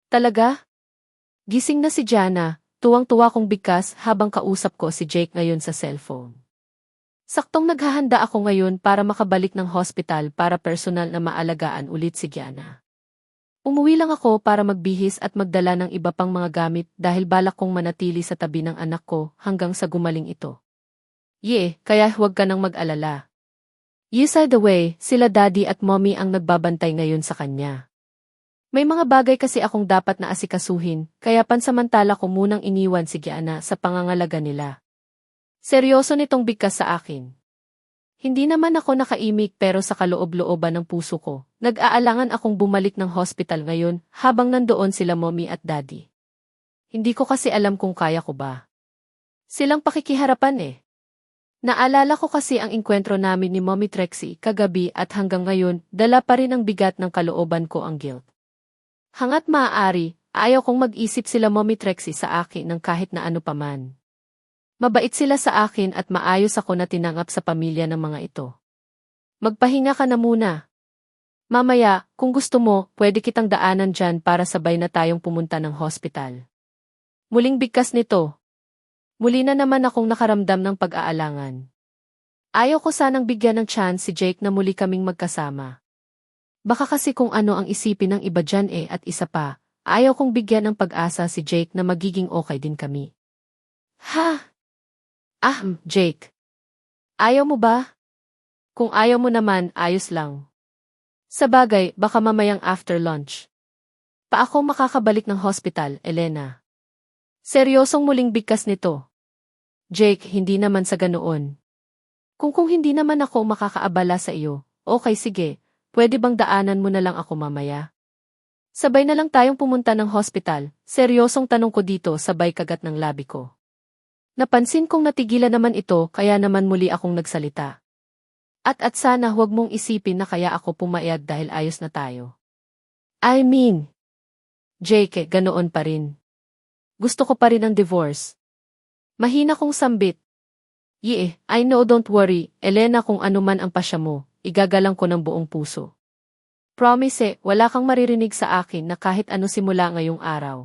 Talaga? Gising na si Jana, tuwang-tuwa kong bigkas habang kausap ko si Jake ngayon sa cellphone. Saktong naghahanda ako ngayon para makabalik ng hospital para personal na maalagaan ulit si Gianna. Umuwi lang ako para magbihis at magdala ng iba pang mga gamit dahil balak kong manatili sa tabi ng anak ko hanggang sa gumaling ito. Kaya huwag ka nang mag-alala. By the way, sila daddy at mommy ang nagbabantay ngayon sa kanya. May mga bagay kasi akong dapat na asikasuhin, kaya pansamantala ko munang iniwan si Gianna sa pangangalaga nila. Seryoso nitong bigkas sa akin. Hindi naman ako nakaimik pero sa kaloob-looban ng puso ko, nag-aalangan akong bumalik ng hospital ngayon habang nandoon sila mommy at daddy. Hindi ko kasi alam kung kaya ko ba. Silang pakikiharapan eh. Naalala ko kasi ang engkwentro namin ni Mommy Trixie kagabi at hanggang ngayon, dala pa rin ang bigat ng kalooban ko ang guilt. Hangat maaari, ayaw kong mag-isip sila Mommy Trixie sa akin ng kahit na ano paman. Mabait sila sa akin at maayos ako na tinanggap sa pamilya ng mga ito. Magpahinga ka na muna. Mamaya, kung gusto mo, pwede kitang daanan dyan para sabay na tayong pumunta ng hospital. Muling bigkas nito. Muli na naman akong nakaramdam ng pag-aalangan. Ayaw ko sanang bigyan ng chance si Jake na muli kaming magkasama. Baka kasi kung ano ang isipin ng iba dyan at isa pa, ayaw kong bigyan ng pag-asa si Jake na magiging okay din kami. Jake. Ayaw mo ba? Kung ayaw mo naman, ayos lang. Sa bagay, baka mamayang after lunch. Pa ako makakabalik ng hospital, Elena. Seryosong muling bigkas nito. Jake, hindi naman sa ganoon. Kung hindi naman ako makakaabala sa iyo, okay sige. Pwede bang daanan mo na lang ako mamaya? Sabay na lang tayong pumunta ng hospital, seryosong tanong ko dito sabay kagat ng labi ko. Napansin kong natigilan naman ito kaya naman muli akong nagsalita. At sana huwag mong isipin na kaya ako pumayag dahil ayos na tayo. I mean, Jake, ganoon pa rin. Gusto ko pa rin ang divorce. Mahina kong sambit. I know, don't worry, Elena, kung ano man ang pasya mo. Igagalang ko ng buong puso. Promise, wala kang maririnig sa akin na kahit ano simula ngayong araw.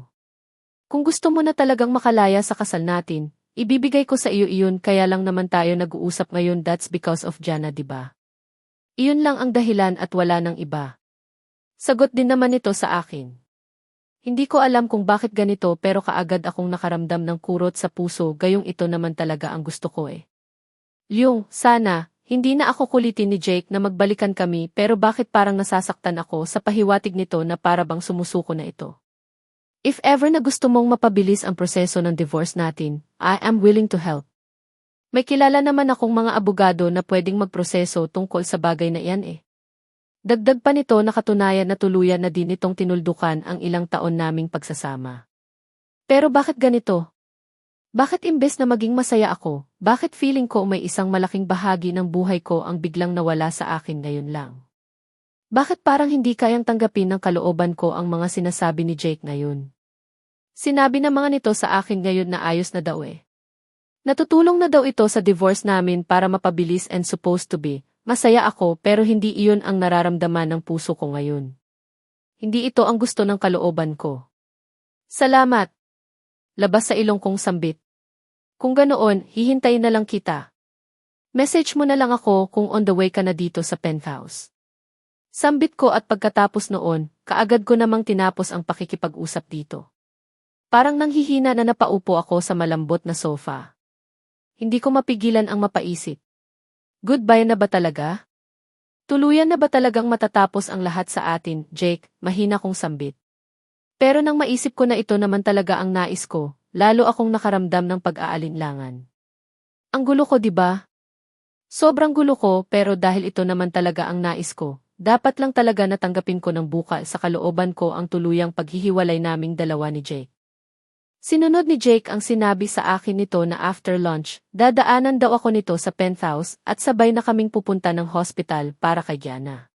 Kung gusto mo na talagang makalaya sa kasal natin, ibibigay ko sa iyo iyon kaya lang naman tayo nag-uusap ngayon, that's because of Jana, diba? Iyon lang ang dahilan at wala nang iba. Sagot din naman ito sa akin. Hindi ko alam kung bakit ganito pero kaagad akong nakaramdam ng kurot sa puso gayong ito naman talaga ang gusto ko sana. Hindi na ako kulitin ni Jake na magbalikan kami pero bakit parang nasasaktan ako sa pahiwatig nito na para bang sumusuko na ito. If ever na gusto mong mapabilis ang proseso ng divorce natin, I am willing to help. May kilala naman akong mga abogado na pwedeng magproseso tungkol sa bagay na iyan Dagdag pa nito na katunayan na tuluyan na din itong tinuldukan ang ilang taon naming pagsasama. Pero bakit ganito? Bakit imbes na maging masaya ako, bakit feeling ko may isang malaking bahagi ng buhay ko ang biglang nawala sa akin ngayon lang? Bakit parang hindi kayang tanggapin ng kalooban ko ang mga sinasabi ni Jake ngayon? Sinabi na mga nito sa akin ngayon na ayos na daw Natutulong na daw ito sa divorce namin para mapabilis and supposed to be. Masaya ako pero hindi iyon ang nararamdaman ng puso ko ngayon. Hindi ito ang gusto ng kalooban ko. Salamat. Labas sa ilong kong sambit. Kung ganoon, hihintayin na lang kita. Message mo na lang ako kung on the way ka na dito sa penthouse. Sambit ko at pagkatapos noon, kaagad ko namang tinapos ang pakikipag-usap dito. Parang nanghihina na napaupo ako sa malambot na sofa. Hindi ko mapigilan ang mapaisip. Goodbye na ba talaga? Tuluyan na ba talagang matatapos ang lahat sa atin, Jake? Mahina kong sambit. Pero nang maisip ko na ito naman talaga ang nais ko, lalo akong nakaramdam ng pag-aalinlangan. Ang gulo ko, diba? Sobrang gulo ko pero dahil ito naman talaga ang nais ko, dapat lang talaga natanggapin ko ng bukal sa kalooban ko ang tuluyang paghihiwalay naming dalawa ni Jake. Sinunod ni Jake ang sinabi sa akin nito na after lunch, dadaanan daw ako nito sa penthouse at sabay na kaming pupunta ng hospital para kay Gianna.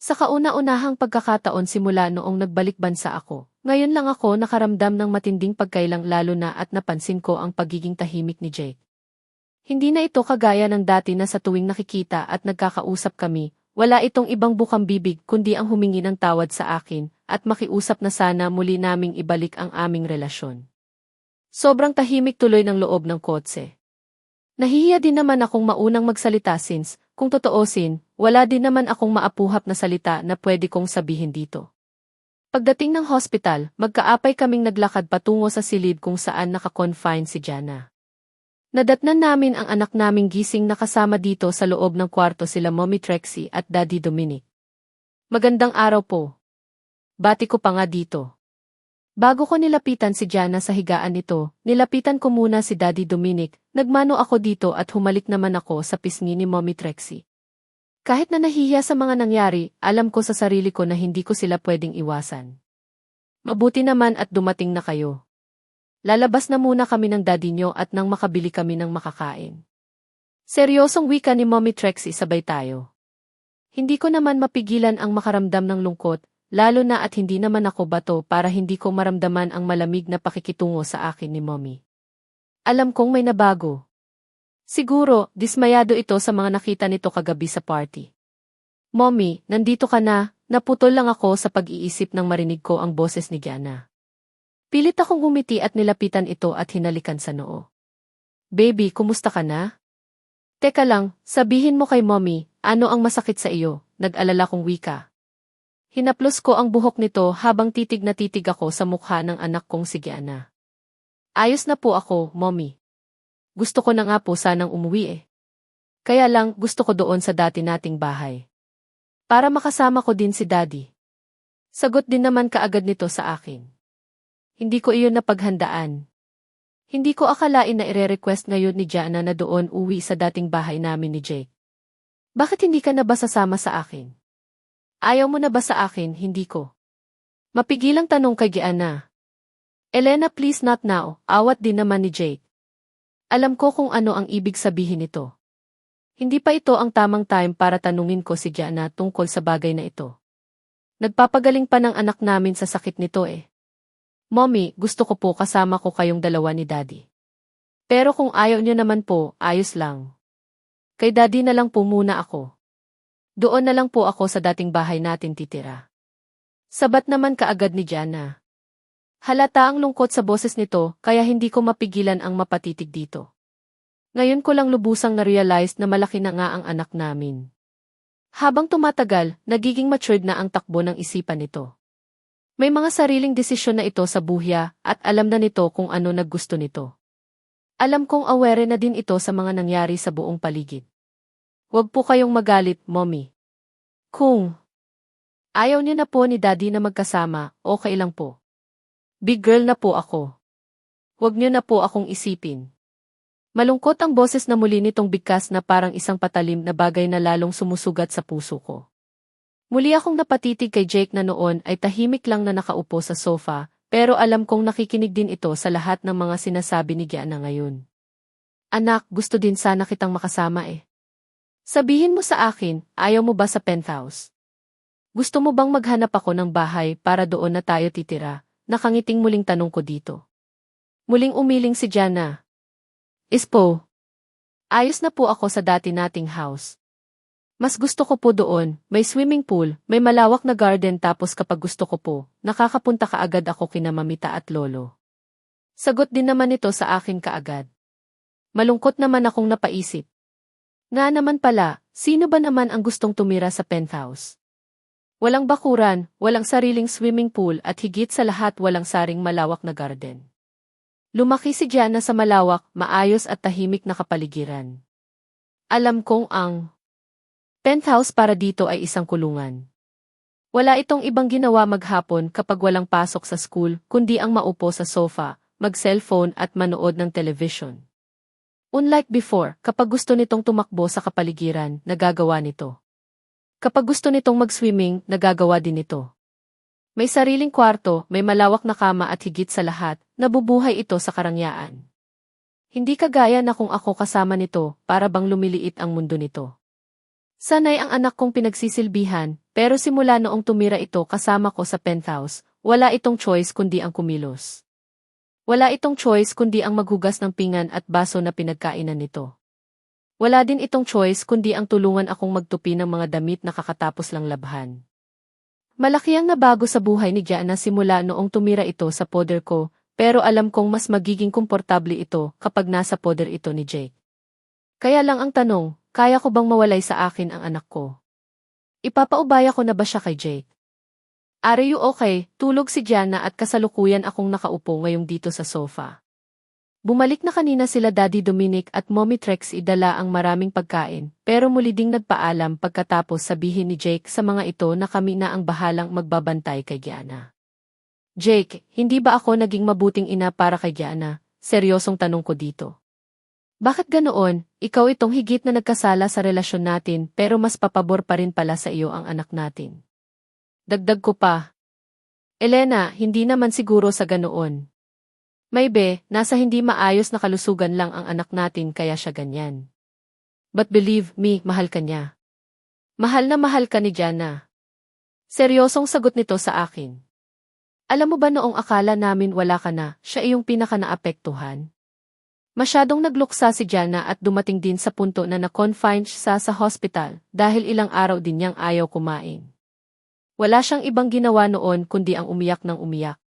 Sa kauna-unahang pagkakataon simula noong nagbalik bansa ako, ngayon lang ako nakaramdam ng matinding pagkailang lalo na at napansin ko ang pagiging tahimik ni Jake. Hindi na ito kagaya ng dati na sa tuwing nakikita at nagkakausap kami, wala itong ibang bukang bibig kundi ang humingi ng tawad sa akin at makiusap na sana muli naming ibalik ang aming relasyon. Sobrang tahimik tuloy ng loob ng kotse. Nahihiya din naman akong maunang magsalita since, kung totoosin, wala din naman akong maapuhap na salita na pwede kong sabihin dito. Pagdating ng hospital, magkaapay kaming naglakad patungo sa silid kung saan naka-confine si Jana. Nadatnan namin ang anak naming gising na kasama dito sa loob ng kwarto sila Mommy Trixie at Daddy Dominic. Magandang araw po. Bati ko pa nga dito. Bago ko nilapitan si Jana sa higaan nito, nilapitan ko muna si Daddy Dominic, nagmano ako dito at humalik naman ako sa pisngi ni Mommy Trixie. Kahit na nahihiya sa mga nangyari, alam ko sa sarili ko na hindi ko sila pwedeng iwasan. Mabuti naman at dumating na kayo. Lalabas na muna kami ng daddy nyo at nang makabili kami ng makakain. Seryosong wika ni Mommy Trixie sabay tayo. Hindi ko naman mapigilan ang makaramdam ng lungkot, lalo na at hindi naman ako bato para hindi ko maramdaman ang malamig na pakikitungo sa akin ni Mommy. Alam kong may nabago. Siguro, dismayado ito sa mga nakita nito kagabi sa party. Mommy, nandito ka na, naputol lang ako sa pag-iisip nang marinig ko ang boses ni Jana. Pilit akong ngumiti at nilapitan ito at hinalikan sa noo. Baby, kumusta ka na? Teka lang, sabihin mo kay Mommy, ano ang masakit sa iyo, nag-alala kong wika. Hinaplos ko ang buhok nito habang titig na titig ako sa mukha ng anak kong si Jana. Ayos na po ako, Mommy. Gusto ko na nga po sanang umuwi eh. Kaya lang gusto ko doon sa dati nating bahay. Para makasama ko din si Daddy. Sagot din naman kaagad nito sa akin. Hindi ko iyon napaghandaan. Hindi ko akalain na ire-request ngayon ni Jana na doon uwi sa dating bahay namin ni Jake. Bakit hindi ka na ba sasama sa akin? Ayaw mo na ba sa akin, hindi ko? Mapigilang tanong kay Jana. Elena, please not now, awat din naman ni Jake. Alam ko kung ano ang ibig sabihin nito. Hindi pa ito ang tamang time para tanungin ko si Jana tungkol sa bagay na ito. Nagpapagaling pa ng anak namin sa sakit nito eh. Mommy, gusto ko po kasama ko kayong dalawa ni Daddy. Pero kung ayaw niyo naman po, ayos lang. Kay Daddy na lang po muna ako. Doon na lang po ako sa dating bahay natin titira. Sabat naman kaagad ni Jana. Halata ang lungkot sa boses nito kaya hindi ko mapigilan ang mapatitig dito. Ngayon ko lang lubusang na-realize na malaki na nga ang anak namin. Habang tumatagal, nagiging matured na ang takbo ng isipan nito. May mga sariling desisyon na ito sa buhay at alam na nito kung ano naggusto nito. Alam kong aware na din ito sa mga nangyari sa buong paligid. Huwag po kayong magalit, Mommy. Kung ayaw niyo na po ni Daddy na magkasama, okay lang po. Big girl na po ako. Huwag niyo na po akong isipin. Malungkot ang boses na muli nitong bigkas na parang isang patalim na bagay na lalong sumusugat sa puso ko. Muli akong napatitig kay Jake na noon ay tahimik lang na nakaupo sa sofa, pero alam kong nakikinig din ito sa lahat ng mga sinasabi ni Jana ngayon. Anak, gusto din sana kitang makasama eh. Sabihin mo sa akin, ayaw mo ba sa penthouse? Gusto mo bang maghanap ako ng bahay para doon na tayo titira? Nakangiting muling tanong ko dito. Muling umiling si Jana. Ispo. Ayos na po ako sa dati nating house. Mas gusto ko po doon, may swimming pool, may malawak na garden tapos kapag gusto ko po, nakakapunta kaagad ako kina mamita at lolo. Sagot din naman ito sa akin kaagad. Malungkot naman akong napaisip. Nga naman pala, sino ba naman ang gustong tumira sa penthouse? Walang bakuran, walang sariling swimming pool at higit sa lahat walang saring malawak na garden. Lumaki si Jana sa malawak, maayos at tahimik na kapaligiran. Alam kong ang penthouse para dito ay isang kulungan. Wala itong ibang ginawa maghapon kapag walang pasok sa school, kundi ang maupo sa sofa, mag-cellphone at manood ng television. Unlike before, kapag gusto nitong tumakbo sa kapaligiran, nagagawa nito. Kapag gusto nitong mag-swimming, nagagawa din ito. May sariling kwarto, may malawak na kama at higit sa lahat, nabubuhay ito sa karangyaan. Hindi kagaya na kung ako kasama nito, para bang lumiliit ang mundo nito. Sanay ang anak kong pinagsisilbihan, pero simula noong tumira ito kasama ko sa penthouse, wala itong choice kundi ang kumilos. Wala itong choice kundi ang maghugas ng pinggan at baso na pinagkainan nito. Wala din itong choice kundi ang tulungan akong magtupi ng mga damit na kakatapos lang labhan. Malaki ang nabago sa buhay ni Gianna simula noong tumira ito sa poder ko, pero alam kong mas magiging komportable ito kapag nasa poder ito ni Jake. Kaya lang ang tanong, kaya ko bang mawalay sa akin ang anak ko? Ipapaubaya ko na ba siya kay Jake? Are you okay? Tulog si Gianna at kasalukuyan akong nakaupo ngayong dito sa sofa. Bumalik na kanina sila Daddy Dominic at Mommy Trex idala ang maraming pagkain, pero muli ding nagpaalam pagkatapos sabihin ni Jake sa mga ito na kami na ang bahalang magbabantay kay Gianna. Jake, hindi ba ako naging mabuting ina para kay Gianna? Seryosong tanong ko dito. Bakit ganoon? Ikaw itong higit na nagkasala sa relasyon natin pero mas papabor pa rin pala sa iyo ang anak natin. Dagdag ko pa. Elena, hindi naman siguro sa ganoon. Maybe, nasa hindi maayos na kalusugan lang ang anak natin kaya siya ganyan. But believe me, mahal ka niya. Mahal na mahal ka ni Gianna. Seryosong sagot nito sa akin. Alam mo ba noong akala namin wala ka na, siya iyong pinaka-naapektuhan? Masyadong nagluksa si Gianna at dumating din sa punto na na-confine siya sa hospital dahil ilang araw din niyang ayaw kumain. Wala siyang ibang ginawa noon kundi ang umiyak ng umiyak.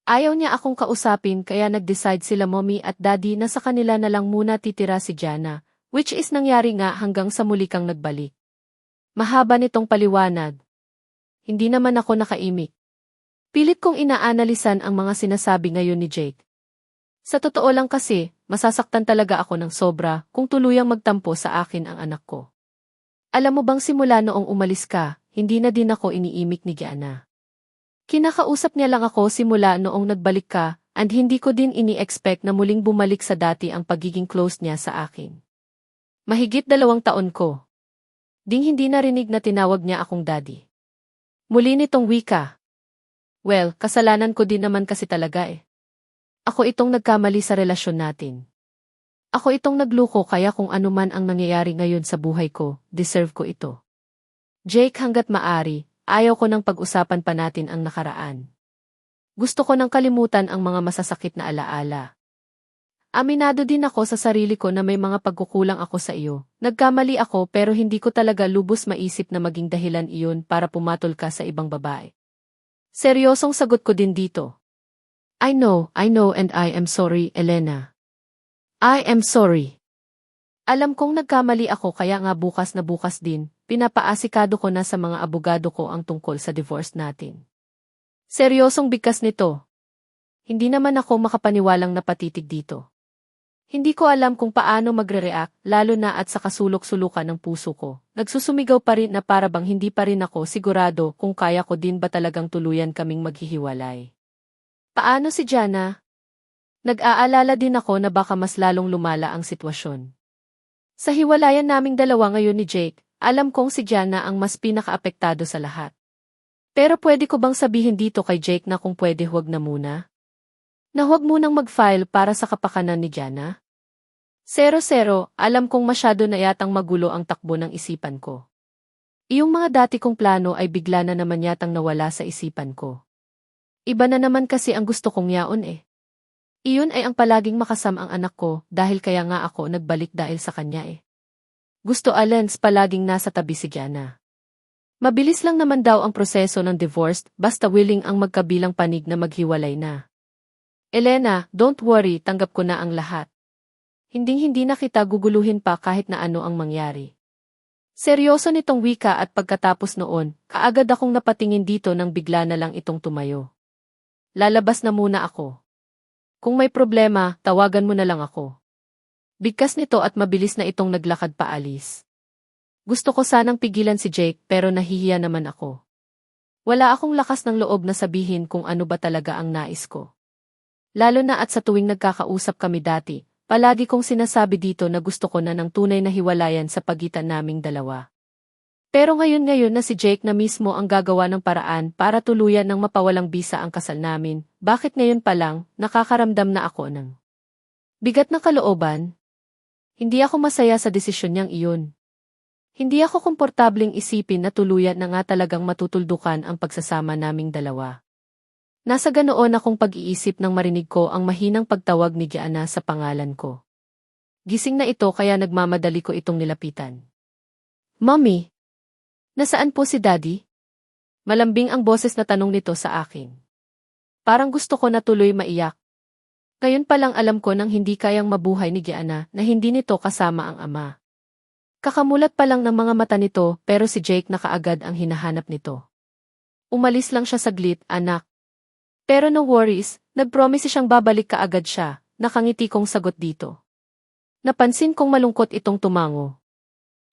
Ayaw niya akong kausapin kaya nag-decide sila Mommy at Daddy na sa kanila na lang muna titira si Gianna, which is nangyari nga hanggang sa muli kang nagbalik. Mahaba nitong paliwanag. Hindi naman ako nakaimik. Pilit kong inaanalisan ang mga sinasabi ngayon ni Jake. Sa totoo lang kasi, masasaktan talaga ako ng sobra kung tuluyang magtampo sa akin ang anak ko. Alam mo bang simula noong umalis ka, hindi na din ako iniimik ni Gianna. Kinakausap niya lang ako simula noong nagbalik ka, and hindi ko din ini-expect na muling bumalik sa dati ang pagiging close niya sa akin. Mahigit 2 taon ko. Ding hindi narinig na tinawag niya akong daddy. Muli nitong wika. Well, kasalanan ko din naman kasi talaga eh. Ako itong nagkamali sa relasyon natin. Ako itong nagluko kaya kung ano man ang nangyayari ngayon sa buhay ko, deserve ko ito. Jake, hanggat maari, ayaw ko nang pag-usapan pa natin ang nakaraan. Gusto ko nang kalimutan ang mga masasakit na alaala. Aminado din ako sa sarili ko na may mga pagkukulang ako sa iyo. Nagkamali ako pero hindi ko talaga lubos maisip na maging dahilan iyon para pumatol ka sa ibang babae. Seryosong sagot ko din dito. I know and I am sorry, Elena. I am sorry. Alam kong nagkamali ako kaya nga bukas na bukas din, pinapaasikado ko na sa mga abogado ko ang tungkol sa divorce natin. Seryosong bigkas nito. Hindi naman ako makapaniwalang napatitig dito. Hindi ko alam kung paano magre-react, lalo na at sa kasulok-sulukan ng puso ko. Nagsusumigaw pa rin na para bang hindi pa rin ako sigurado kung kaya ko din ba talagang tuluyan kaming maghihiwalay. Paano si Gianna? Nag-aalala din ako na baka mas lalong lumala ang sitwasyon. Sa hiwalayan naming dalawa ngayon ni Jake, alam kong si Gianna ang mas pinakaapektado sa lahat. Pero pwede ko bang sabihin dito kay Jake na kung pwede huwag na muna? Na huwag munang mag-file para sa kapakanan ni Gianna? 0-0, alam kong masyado na yatang magulo ang takbo ng isipan ko. Iyong mga dati kong plano ay bigla na naman yatang nawala sa isipan ko. Iba na naman kasi ang gusto kong yaon eh. Iyon ay ang palaging makasam ang anak ko dahil kaya nga ako nagbalik dahil sa kanya eh. Gusto Alens palaging nasa tabi si Gianna. Mabilis lang naman daw ang proseso ng divorce basta willing ang magkabilang panig na maghiwalay na. Elena, don't worry, tanggap ko na ang lahat. Hinding-hindi na kita guguluhin pa kahit na ano ang mangyari. Seryoso nitong wika at pagkatapos noon, kaagad akong napatingin dito nang bigla na lang itong tumayo. Lalabas na muna ako. Kung may problema, tawagan mo na lang ako. Bigkas nito at mabilis na itong naglakad paalis. Gusto ko sanang pigilan si Jake pero nahihiya naman ako. Wala akong lakas ng loob na sabihin kung ano ba talaga ang nais ko. Lalo na at sa tuwing nagkakausap kami dati, palagi kong sinasabi dito na gusto ko na ng tunay na hiwalayan sa pagitan naming dalawa. Pero ngayon na si Jake na mismo ang gagawa ng paraan para tuluyan ng mapawalang bisa ang kasal namin, bakit ngayon pa lang, nakakaramdam na ako ng bigat na kalooban? Hindi ako masaya sa desisyon niyang iyon. Hindi ako komportableng isipin na tuluyan na nga talagang matutuldukan ang pagsasama naming dalawa. Nasa ganoon akong pag-iisip nang marinig ko ang mahinang pagtawag ni Gianna sa pangalan ko. Gising na ito kaya nagmamadali ko itong nilapitan. Mommy, nasaan po si Daddy? Malambing ang boses na tanong nito sa akin. Parang gusto ko na tuloy maiyak. Ngayon pa lang alam ko nang hindi kayang mabuhay ni Gianna na hindi nito kasama ang ama. Kakamulat pa lang ng mga mata nito pero si Jake na kaagad ang hinahanap nito. Umalis lang siya saglit, anak. Pero no worries, nag-promise siyang babalik kaagad siya, nakangiti kong sagot dito. Napansin kong malungkot itong tumango.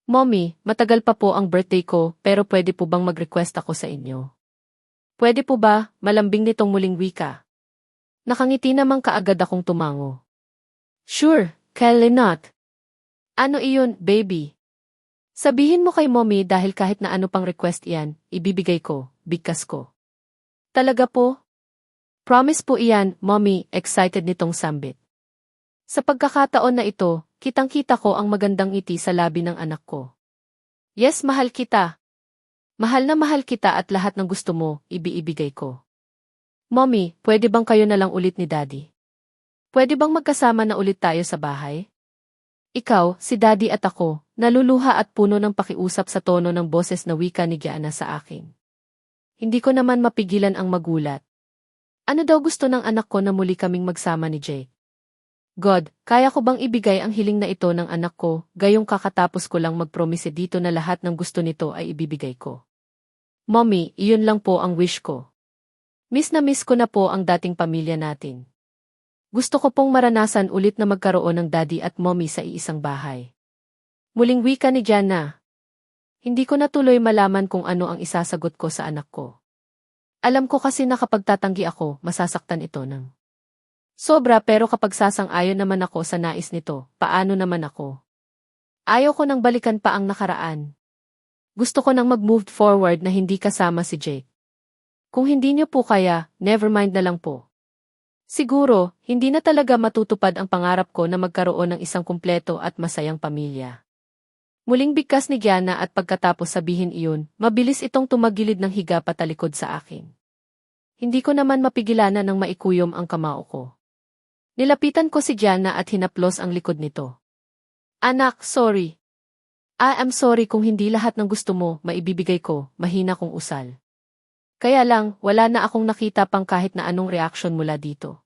Mommy, matagal pa po ang birthday ko pero pwede po bang mag-request ako sa inyo? Pwede po ba, malambing nitong muling wika? Nakangiti namang kaagad akong tumango. Sure, Kelly not. Ano iyon, baby? Sabihin mo kay mommy dahil kahit na ano pang request iyan, ibibigay ko, bigkas ko. Talaga po? Promise po iyan, mommy, excited nitong sambit. Sa pagkakataon na ito, kitang-kita ko ang magandang ngiti sa labi ng anak ko. Yes, mahal kita. Mahal na mahal kita at lahat ng gusto mo, ibibigay ko. Mommy, pwede bang kayo na lang ulit ni Daddy? Pwede bang magkasama na ulit tayo sa bahay? Ikaw, si Daddy at ako, naluluha at puno ng pakiusap sa tono ng boses na wika ni Gianna sa akin. Hindi ko naman mapigilan ang magulat. Ano daw gusto ng anak ko na muli kaming magsama ni Jake? God, kaya ko bang ibigay ang hiling na ito ng anak ko, gayong kakatapos ko lang magpromise dito na lahat ng gusto nito ay ibibigay ko. Mommy, iyon lang po ang wish ko. Miss na miss ko na po ang dating pamilya natin. Gusto ko pong maranasan ulit na magkaroon ng daddy at mommy sa iisang bahay. Muling wika ni Gianna. Hindi ko na tuloy malaman kung ano ang isasagot ko sa anak ko. Alam ko kasi na kapag tatanggi ako, masasaktan ito ng sobra pero kapag sasang-ayon naman ako sa nais nito, paano naman ako? Ayaw ko nang balikan pa ang nakaraan. Gusto ko nang mag-move forward na hindi kasama si Jake. Kung hindi niyo po kaya, never mind na lang po. Siguro, hindi na talaga matutupad ang pangarap ko na magkaroon ng isang kumpleto at masayang pamilya. Muling bigkas ni Gianna at pagkatapos sabihin iyon, mabilis itong tumagilid ng higa patalikod sa akin. Hindi ko naman mapigilanan ng maikuyom ang kamao ko. Nilapitan ko si Gianna at hinaplos ang likod nito. Anak, sorry. I am sorry kung hindi lahat ng gusto mo, maibibigay ko, mahina kong usal. Kaya lang, wala na akong nakita pang kahit na anong reaksyon mula dito.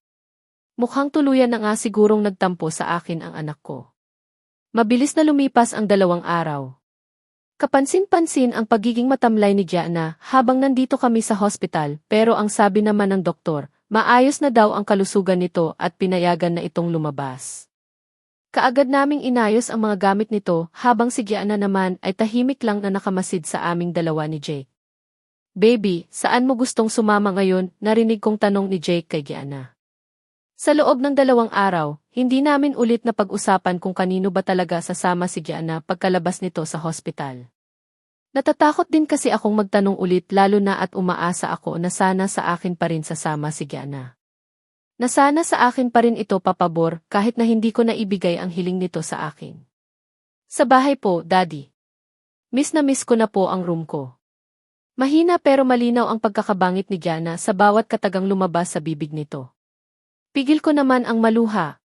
Mukhang tuluyan na nga sigurong nagtampo sa akin ang anak ko. Mabilis na lumipas ang 2 araw. Kapansin-pansin ang pagiging matamlay ni Gianna habang nandito kami sa hospital pero ang sabi naman ng doktor, maayos na daw ang kalusugan nito at pinayagan na itong lumabas. Kaagad naming inayos ang mga gamit nito habang si Gianna naman ay tahimik lang na nakamasid sa aming dalawa ni Jake. Baby, saan mo gustong sumama ngayon? Narinig kong tanong ni Jake kay Gianna. Sa loob ng 2 araw, hindi namin ulit na pag-usapan kung kanino ba talaga sasama si Gianna pagkalabas nito sa hospital. Natatakot din kasi akong magtanong ulit lalo na at umaasa ako na sana sa akin pa rin sasama si Gianna. Na sana sa akin pa rin ito papabor kahit na hindi ko na ibigay ang hiling nito sa akin. Sa bahay po, Daddy. Miss na miss ko na po ang room ko. Mahina pero malinaw ang pagkakabangit ni Gianna sa bawat katagang lumabas sa bibig nito. Pigil ko naman ang maluha.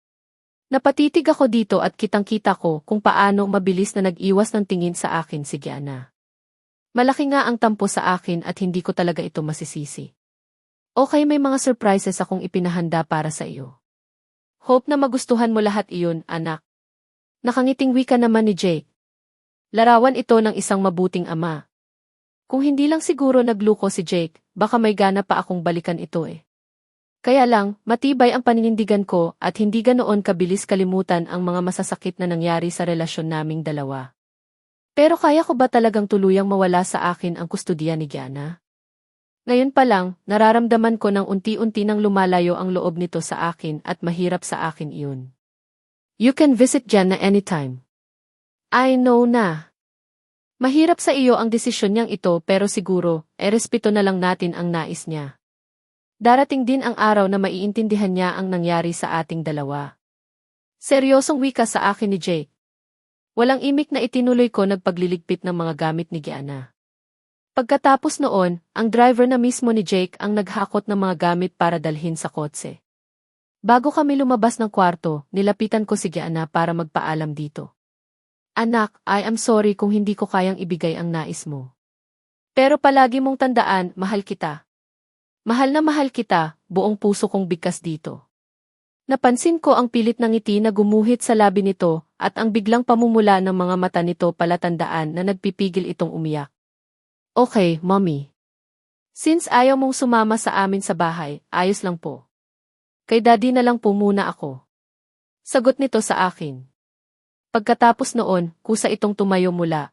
Napatitig ako dito at kitang-kita ko kung paano mabilis na nag-iwas ng tingin sa akin si Gianna. Malaki nga ang tampo sa akin at hindi ko talaga ito masisisi. Okay, may mga surprises akong ipinahanda para sa iyo. Hope na magustuhan mo lahat iyon, anak. Nakangiting wika naman ni Jake. Larawan ito ng isang mabuting ama. Kung hindi lang siguro nagluko si Jake, baka may gana pa akong balikan ito eh. Kaya lang, matibay ang paninindigan ko at hindi ganoon kabilis kalimutan ang mga masasakit na nangyari sa relasyon naming dalawa. Pero kaya ko ba talagang tuluyang mawala sa akin ang kustodiya ni Gianna? Ngayon pa lang, nararamdaman ko ng unti-unti nang lumalayo ang loob nito sa akin at mahirap sa akin iyon. You can visit Gianna anytime. I know na. Mahirap sa iyo ang desisyon niyang ito pero siguro, respeto na lang natin ang nais niya. Darating din ang araw na maiintindihan niya ang nangyari sa ating dalawa. Seryosong wika sa akin ni Jake. Walang imik na itinuloy ko nagpagliligpit ng mga gamit ni Gianna. Pagkatapos noon, ang driver na mismo ni Jake ang naghakot ng mga gamit para dalhin sa kotse. Bago kami lumabas ng kwarto, nilapitan ko si Gianna para magpaalam dito. Anak, I am sorry kung hindi ko kayang ibigay ang nais mo. Pero palagi mong tandaan, mahal kita. Mahal na mahal kita, buong puso kong bigkas dito. Napansin ko ang pilit ng ngiti na gumuhit sa labi nito at ang biglang pamumula ng mga mata nito palatandaan na nagpipigil itong umiyak. Okay, mommy. Since ayaw mong sumama sa amin sa bahay, ayos lang po. Kay daddy na lang po muna ako. Sagot nito sa akin. Pagkatapos noon, kusa itong tumayo mula.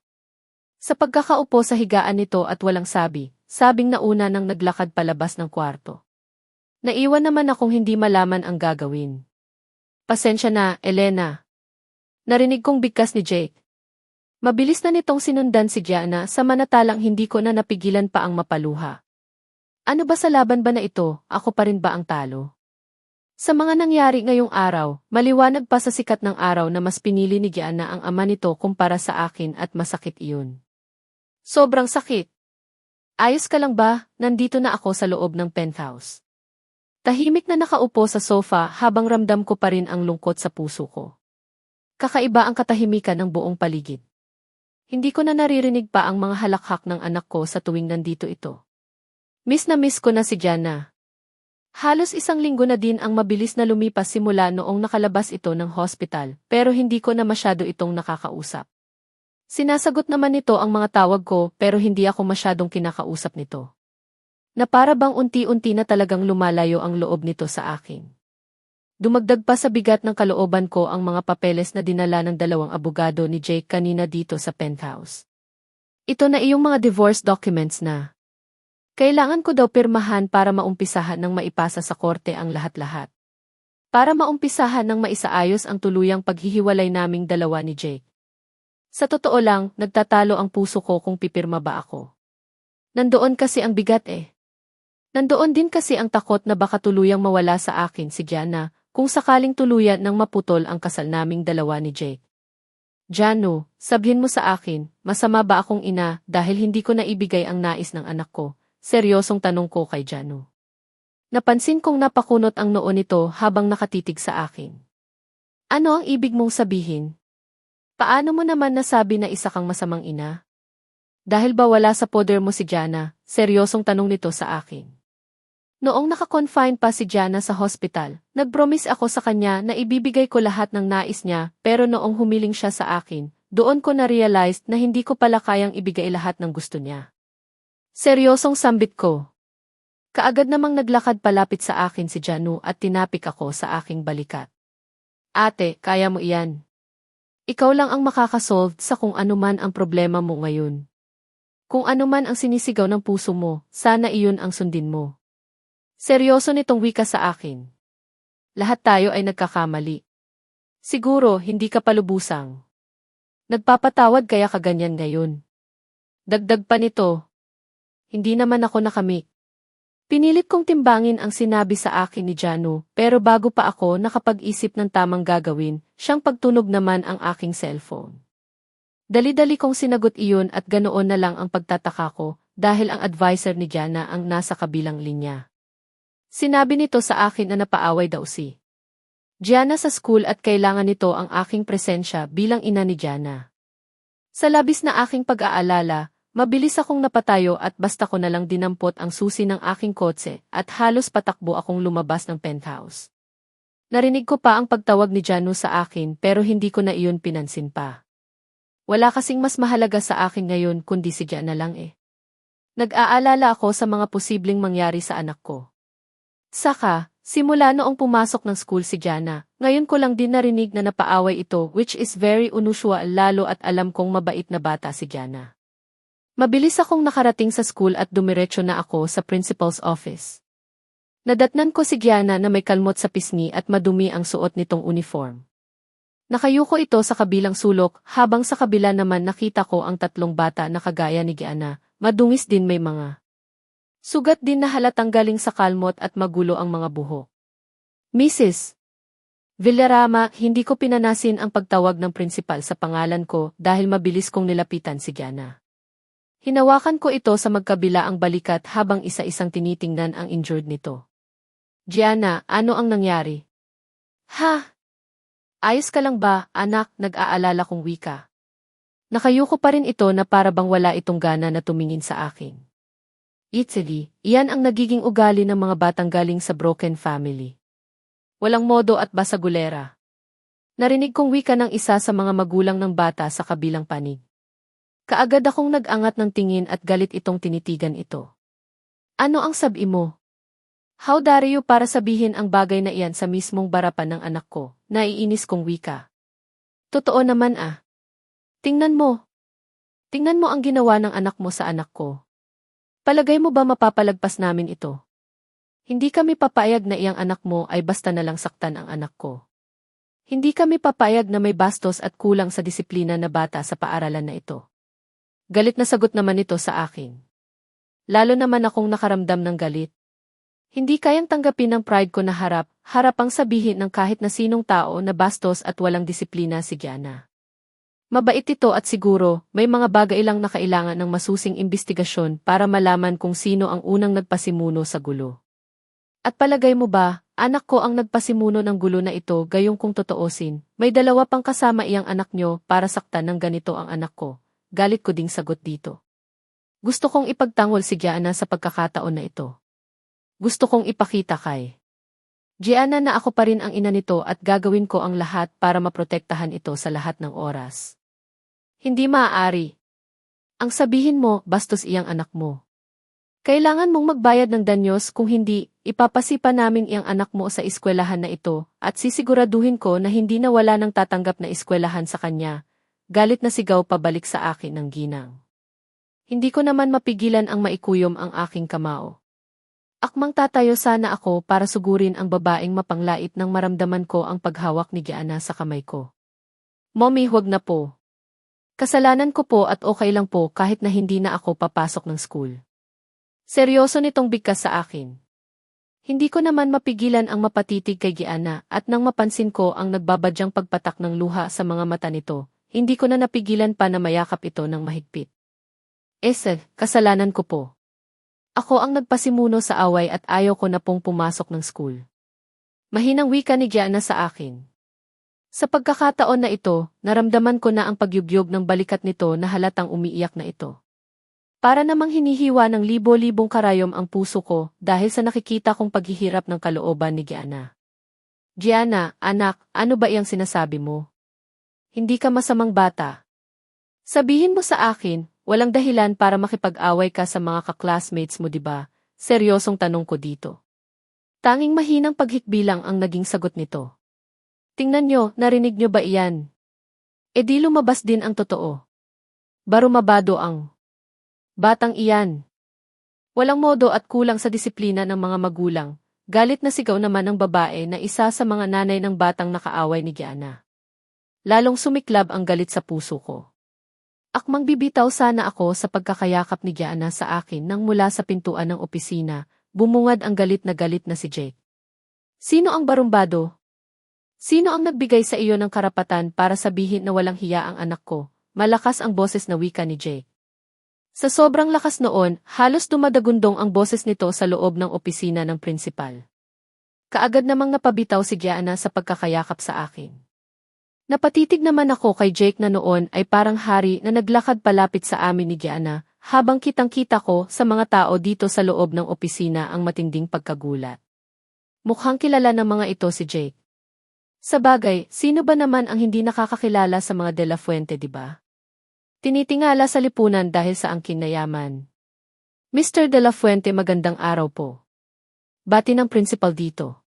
Sa pagkakaupo sa higaan nito at walang sabing nauna nang naglakad palabas ng kwarto. Naiwan naman akong hindi malaman ang gagawin. Pasensya na, Elena. Narinig kong bigkas ni Jake. Mabilis na nitong sinundan si Gianna samantalang hindi ko na napigilan pa ang mapaluha. Ano ba sa laban ba na ito, ako pa rin ba ang talo? Sa mga nangyari ngayong araw, maliwanag pa sa sikat ng araw na mas pinili ni Gianna ang ama nito kumpara sa akin at masakit iyon. Sobrang sakit. Ayos ka lang ba? Nandito na ako sa loob ng penthouse. Tahimik na nakaupo sa sofa habang ramdam ko pa rin ang lungkot sa puso ko. Kakaiba ang katahimikan ng buong paligid. Hindi ko na naririnig pa ang mga halakhak ng anak ko sa tuwing nandito ito. Miss na miss ko na si Gianna. Halos 1 linggo na din ang mabilis na lumipas simula noong nakalabas ito ng hospital, pero hindi ko na masyado itong nakakausap. Sinasagot naman nito ang mga tawag ko pero hindi ako masyadong kinakausap nito. Na para bang unti-unti na talagang lumalayo ang loob nito sa akin. Dumagdag pa sa bigat ng kalooban ko ang mga papeles na dinala ng 2 abogado ni Jake kanina dito sa penthouse. Ito na iyong mga divorce documents na. Kailangan ko daw pirmahan para maumpisahan ng maipasa sa korte ang lahat-lahat. Para maumpisahan ng maisaayos ang tuluyang paghihiwalay naming 2 ni Jake. Sa totoo lang, nagtatalo ang puso ko kung pipirma ba ako. Nandoon kasi ang bigat eh. Nandoon din kasi ang takot na baka tuluyang mawala sa akin si Gianna kung sakaling tuluyan nang maputol ang kasal naming 2 ni Jake. Jano, sabihin mo sa akin, masama ba akong ina dahil hindi ko naibigay ang nais ng anak ko? Seryosong tanong ko kay Jano. Napansin kong napakunot ang noo nito habang nakatitig sa akin. Ano ang ibig mong sabihin? Paano mo naman nasabi na isa kang masamang ina? Dahil ba wala sa poder mo si Gianna? Seryosong tanong nito sa akin. Noong naka-confine pa si Gianna sa hospital, nag-promise ako sa kanya na ibibigay ko lahat ng nais niya pero noong humiling siya sa akin, doon ko na-realize na hindi ko pala kayang ibigay lahat ng gusto niya. Seryosong sambit ko. Kaagad namang naglakad palapit sa akin si Janu at tinapik ako sa aking balikat. Ate, kaya mo iyan. Ikaw lang ang makakasolve sa kung ano man ang problema mo ngayon. Kung ano man ang sinisigaw ng puso mo, sana iyon ang sundin mo. Seryoso nitong wika sa akin. Lahat tayo ay nagkakamali. Siguro hindi ka palubusang. Nagpapatawad kaya kaganyan ngayon. Dagdag pa nito. Hindi naman ako nakamik. Pinilit kong timbangin ang sinabi sa akin ni Janu, pero bago pa ako nakapag-isip ng tamang gagawin, siyang pagtunog naman ang aking cellphone. Dali-dali kong sinagot iyon at ganoon na lang ang pagtataka ko, dahil ang advisor ni Gianna ang nasa kabilang linya. Sinabi nito sa akin na napaaway daw si Gianna sa school at kailangan nito ang aking presensya bilang ina ni Gianna. Sa labis na aking pag-aalala, mabilis akong napatayo at basta ko na lang dinampot ang susi ng aking kotse at halos patakbo akong lumabas ng penthouse. Narinig ko pa ang pagtawag ni Janu sa akin pero hindi ko na iyon pinansin pa. Wala kasing mas mahalaga sa akin ngayon kundi si Gianna lang eh. Nag-aalala ako sa mga posibleng mangyari sa anak ko. Saka, simula noong pumasok ng school si Gianna, ngayon ko lang din narinig na napaaway ito which is very unusual lalo at alam kong mabait na bata si Gianna. Mabilis akong nakarating sa school at dumiretso na ako sa principal's office. Nadatnan ko si Gianna na may kalmot sa pisngi at madumi ang suot nitong uniform. Nakayuko ito sa kabilang sulok habang sa kabila naman nakita ko ang 3 bata na kagaya ni Gianna, madungis din may mga sugat din na halatang galing sa kalmot at magulo ang mga buhok. Mrs. Villarama, hindi ko pinanasin ang pagtawag ng principal sa pangalan ko dahil mabilis kong nilapitan si Gianna. Hinawakan ko ito sa magkabila ang balikat habang isa-isang tinitingnan ang injured nito. Gianna, ano ang nangyari? Ha? Ayos ka lang ba, anak, nag-aalala kong wika. Nakayuko pa rin ito na para bang wala itong gana na tumingin sa akin. Italy, iyan ang nagiging ugali ng mga batang galing sa broken family. Walang modo at basagulera. Narinig kong wika ng isa sa mga magulang ng bata sa kabilang panig. Kaagad akong nag-angat ng tingin at galit itong tinitigan ito. Ano ang sabi mo? How dare you para sabihin ang bagay na iyan sa mismong barapan ng anak ko, naiinis kong wika. Totoo naman ah. Tingnan mo. Tingnan mo ang ginawa ng anak mo sa anak ko. Palagay mo ba mapapalagpas namin ito? Hindi kami papayag na iyang anak mo ay basta na lang saktan ang anak ko. Hindi kami papayag na may bastos at kulang sa disiplina na bata sa paaralan na ito. Galit na sagot naman ito sa akin. Lalo naman akong nakaramdam ng galit. Hindi kayang tanggapin ng pride ko na harapang sabihin ng kahit na sinong tao na bastos at walang disiplina si Gianna. Mabait ito at siguro, may mga bagay lang na kailangan ng masusing imbestigasyon para malaman kung sino ang unang nagpasimuno sa gulo. At palagay mo ba, anak ko ang nagpasimuno ng gulo na ito gayong kung totoosin, may dalawa pang kasama iyang anak nyo para saktan ng ganito ang anak ko. Galit ko ding sagot dito. Gusto kong ipagtanggol si Gianna sa pagkakataon na ito. Gusto kong ipakita kay Gianna na ako pa rin ang ina nito at gagawin ko ang lahat para maprotektahan ito sa lahat ng oras. Hindi maaari. Ang sabihin mo, bastos iyang anak mo. Kailangan mong magbayad ng danyos kung hindi, ipapasipa namin iyang anak mo sa eskwelahan na ito at sisiguraduhin ko na hindi na wala nang tatanggap na eskwelahan sa kanya. Galit na sigaw pabalik sa akin ng ginang. Hindi ko naman mapigilan ang maikuyom ang aking kamao. Akmang tatayo sana ako para sugurin ang babaeng mapanglait nang maramdaman ko ang paghawak ni Gianna sa kamay ko. Mommy, huwag na po. Kasalanan ko po at okay lang po kahit na hindi na ako papasok ng school. Seryoso nitong bigkas sa akin. Hindi ko naman mapigilan ang mapatitig kay Gianna at nang mapansin ko ang nagbabadyang pagpatak ng luha sa mga mata nito, hindi ko na napigilan pa na mayakap ito ng mahigpit. Kasalanan ko po. Ako ang nagpasimuno sa away at ayaw ko na pong pumasok ng school. Mahinang wika ni Gianna sa akin. Sa pagkakataon na ito, naramdaman ko na ang pagyugyog ng balikat nito na halatang umiiyak na ito. Para namang hinihiwa ng libo-libong karayom ang puso ko dahil sa nakikita kong paghihirap ng kalooban ni Gianna. Gianna, anak, ano ba iyang sinasabi mo? Hindi ka masamang bata. Sabihin mo sa akin, walang dahilan para makipag-away ka sa mga ka-classmates mo, diba? Seryosong tanong ko dito. Tanging mahinang paghikbilang ang naging sagot nito. Tingnan nyo, narinig nyo ba iyan? E di lumabas din ang totoo. Barumabado ang batang iyan. Walang modo at kulang sa disiplina ng mga magulang. Galit na sigaw naman ng babae na isa sa mga nanay ng batang nakaaway ni Gianna. Lalong sumiklab ang galit sa puso ko. Akmang bibitaw sana ako sa pagkakayakap ni Gianna sa akin nang mula sa pintuan ng opisina, bumungad ang galit na si Jake. Sino ang barumbado? Sino ang nagbigay sa iyo ng karapatan para sabihin na walang hiya ang anak ko? Malakas ang boses na wika ni Jake. Sa sobrang lakas noon, halos dumadagundong ang boses nito sa loob ng opisina ng prinsipal. Kaagad namang napabitaw si Gianna sa pagkakayakap sa akin. Napatitig naman ako kay Jake na noon ay parang hari na naglakad palapit sa amin ni Gianna, habang kitang-kita ko sa mga tao dito sa loob ng opisina ang matinding pagkagulat. Mukhang kilala ng mga ito si Jake. Sa bagay, sino ba naman ang hindi nakakakilala sa mga De La Fuente, diba? Tinitingala sa lipunan dahil sa angkin na yaman. Mr. De La Fuente, magandang araw po. Bati ng principal dito.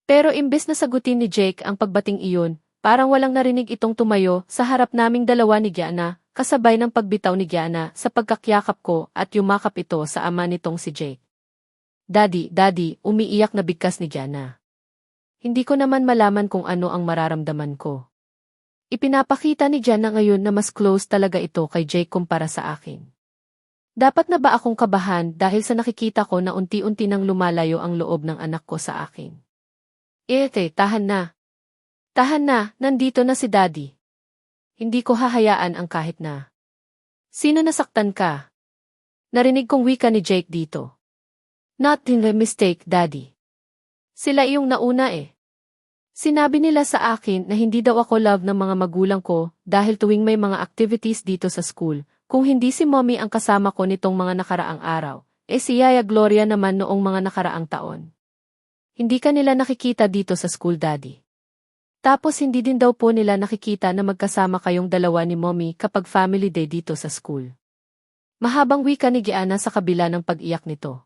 Pero imbes na sagutin ni Jake ang pagbating iyon, parang walang narinig itong tumayo sa harap naming dalawa ni Gianna, kasabay ng pagbitaw ni Gianna sa pagkakyakap ko at yumakap ito sa ama nitong si Jake. Daddy, umiiyak na bigkas ni Gianna. Hindi ko naman malaman kung ano ang mararamdaman ko. Ipinapakita ni Gianna ngayon na mas close talaga ito kay Jake kumpara sa akin. Dapat na ba akong kabahan dahil sa nakikita ko na unti-unti nang lumalayo ang loob ng anak ko sa akin? Tahan na. Tahan na, nandito na si Daddy. Hindi ko hahayaan ang kahit na. Sino nasaktan ka? Narinig kong wika ni Jake dito. Not in the mistake, Daddy. Sila iyong nauna eh. Sinabi nila sa akin na hindi daw ako love ng mga magulang ko dahil tuwing may mga activities dito sa school, kung hindi si mommy ang kasama ko nitong mga nakaraang araw, si Yaya Gloria naman noong mga nakaraang taon. Hindi ka nila nakikita dito sa school, daddy. Tapos hindi din daw po nila nakikita na magkasama kayong dalawa ni mommy kapag family day dito sa school. Mahabang wika ni Gianna sa kabila ng pag-iyak nito.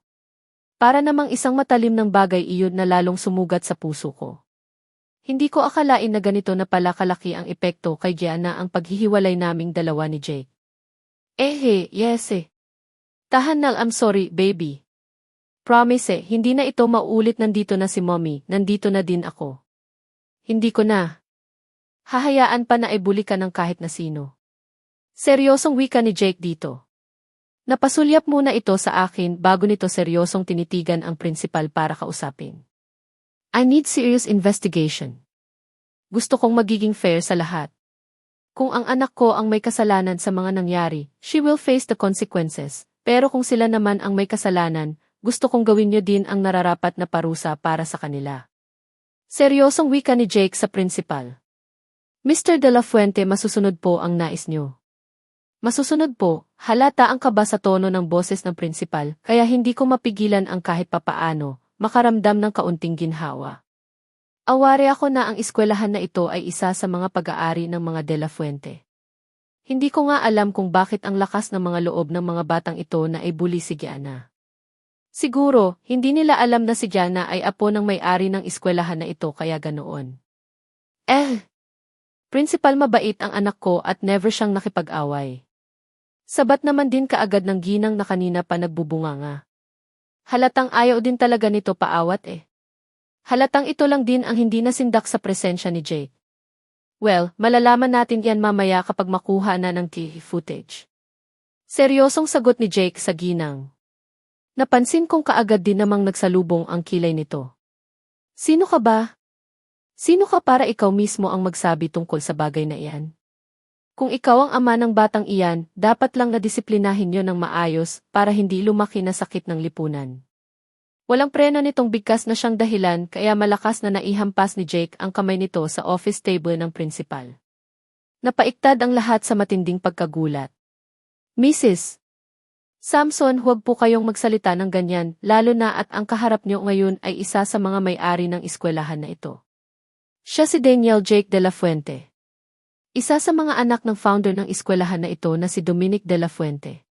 Para namang isang matalim ng bagay iyon na lalong sumugat sa puso ko. Hindi ko akalain na ganito na pala kalaki ang epekto kay Gianna ang paghihiwalay naming dalawa ni Jake. Yes eh. Tahanal, I'm sorry, baby. Promise hindi na ito mauulit, nandito na si mommy, nandito na din ako. Hindi ko na. Hahayaan pa na ibuli ka ng kahit na sino. Seryosong wika ni Jake dito. Napasulyap muna ito sa akin bago nito seryosong tinitigan ang principal para kausapin. I need serious investigation. Gusto kong magiging fair sa lahat. Kung ang anak ko ang may kasalanan sa mga nangyari, she will face the consequences. Pero kung sila naman ang may kasalanan, gusto kong gawin niyo din ang nararapat na parusa para sa kanila. Seryosong wika ni Jake sa principal. Mr. De La Fuente, masusunod po ang nais niyo. Masusunod po, halata ang kaba sa tono ng boses ng principal, kaya hindi ko mapigilan ang kahit papaano makaramdam ng kaunting ginhawa. Aware ako na ang eskwelahan na ito ay isa sa mga pag-aari ng mga De La Fuente. Hindi ko nga alam kung bakit ang lakas ng mga loob ng mga batang ito na ibuli si Gianna. Siguro, hindi nila alam na si Gianna ay apo ng may-ari ng eskwelahan na ito kaya ganoon. Principal, mabait ang anak ko at never siyang nakipag-away. Sabat naman din kaagad ng ginang na kanina pa nagbubunganga. Halatang ayaw din talaga nito paawat eh. Halatang ito lang din ang hindi nasindak sa presensya ni Jake. Well, malalaman natin yan mamaya kapag makuha na ng TV footage. Seryosong sagot ni Jake sa ginang. Napansin kong kaagad din namang nagsalubong ang kilay nito. Sino ka ba? Sino ka para ikaw mismo ang magsabi tungkol sa bagay na iyan? Kung ikaw ang ama ng batang iyan, dapat lang nadisiplinahin yon ng maayos para hindi lumaki na sakit ng lipunan. Walang preno nitong bigkas na siyang dahilan kaya malakas na naihampas ni Jake ang kamay nito sa office table ng principal. Napaiktad ang lahat sa matinding pagkagulat. Mrs. Samson, huwag po kayong magsalita ng ganyan, lalo na at ang kaharap niyo ngayon ay isa sa mga may-ari ng eskwelahan na ito. Siya si Daniel Jake De La Fuente. Isa sa mga anak ng founder ng eskwelahan na ito na si Dominic De La Fuente.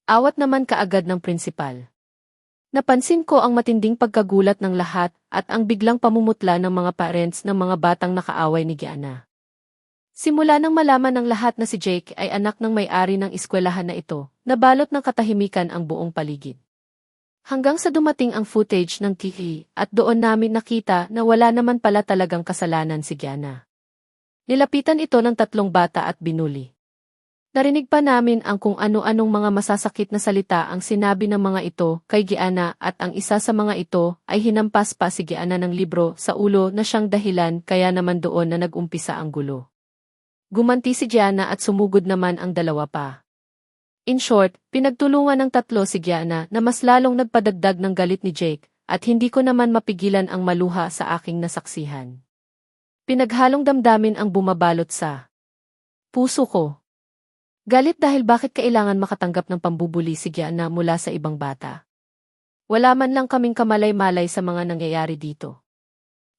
Awat naman kaagad ng principal. Napansin ko ang matinding pagkagulat ng lahat at ang biglang pamumutla ng mga parents ng mga batang nakaaway ni Gianna. Simula nang malaman ng lahat na si Jake ay anak ng may-ari ng eskwelahan na ito, nabalot ng katahimikan ang buong paligid. Hanggang sa dumating ang footage ng TV at doon namin nakita na wala naman pala talagang kasalanan si Gianna. Nilapitan ito ng 3 bata at binuli. Narinig pa namin ang kung ano-anong mga masasakit na salita ang sinabi ng mga ito kay Gianna at ang isa sa mga ito ay hinampas pa si Gianna ng libro sa ulo na siyang dahilan kaya naman doon na nag-umpisa ang gulo. Gumanti si Gianna at sumugod naman ang 2 pa. In short, pinagtulungan ng 3 si Gianna na mas lalong nagpadagdag ng galit ni Jake at hindi ko naman mapigilan ang maluha sa aking nasaksihan. Pinaghalong damdamin ang bumabalot sa puso ko. Galit dahil bakit kailangan makatanggap ng pambubuli si Gianna mula sa ibang bata. Wala man lang kaming kamalay-malay sa mga nangyayari dito.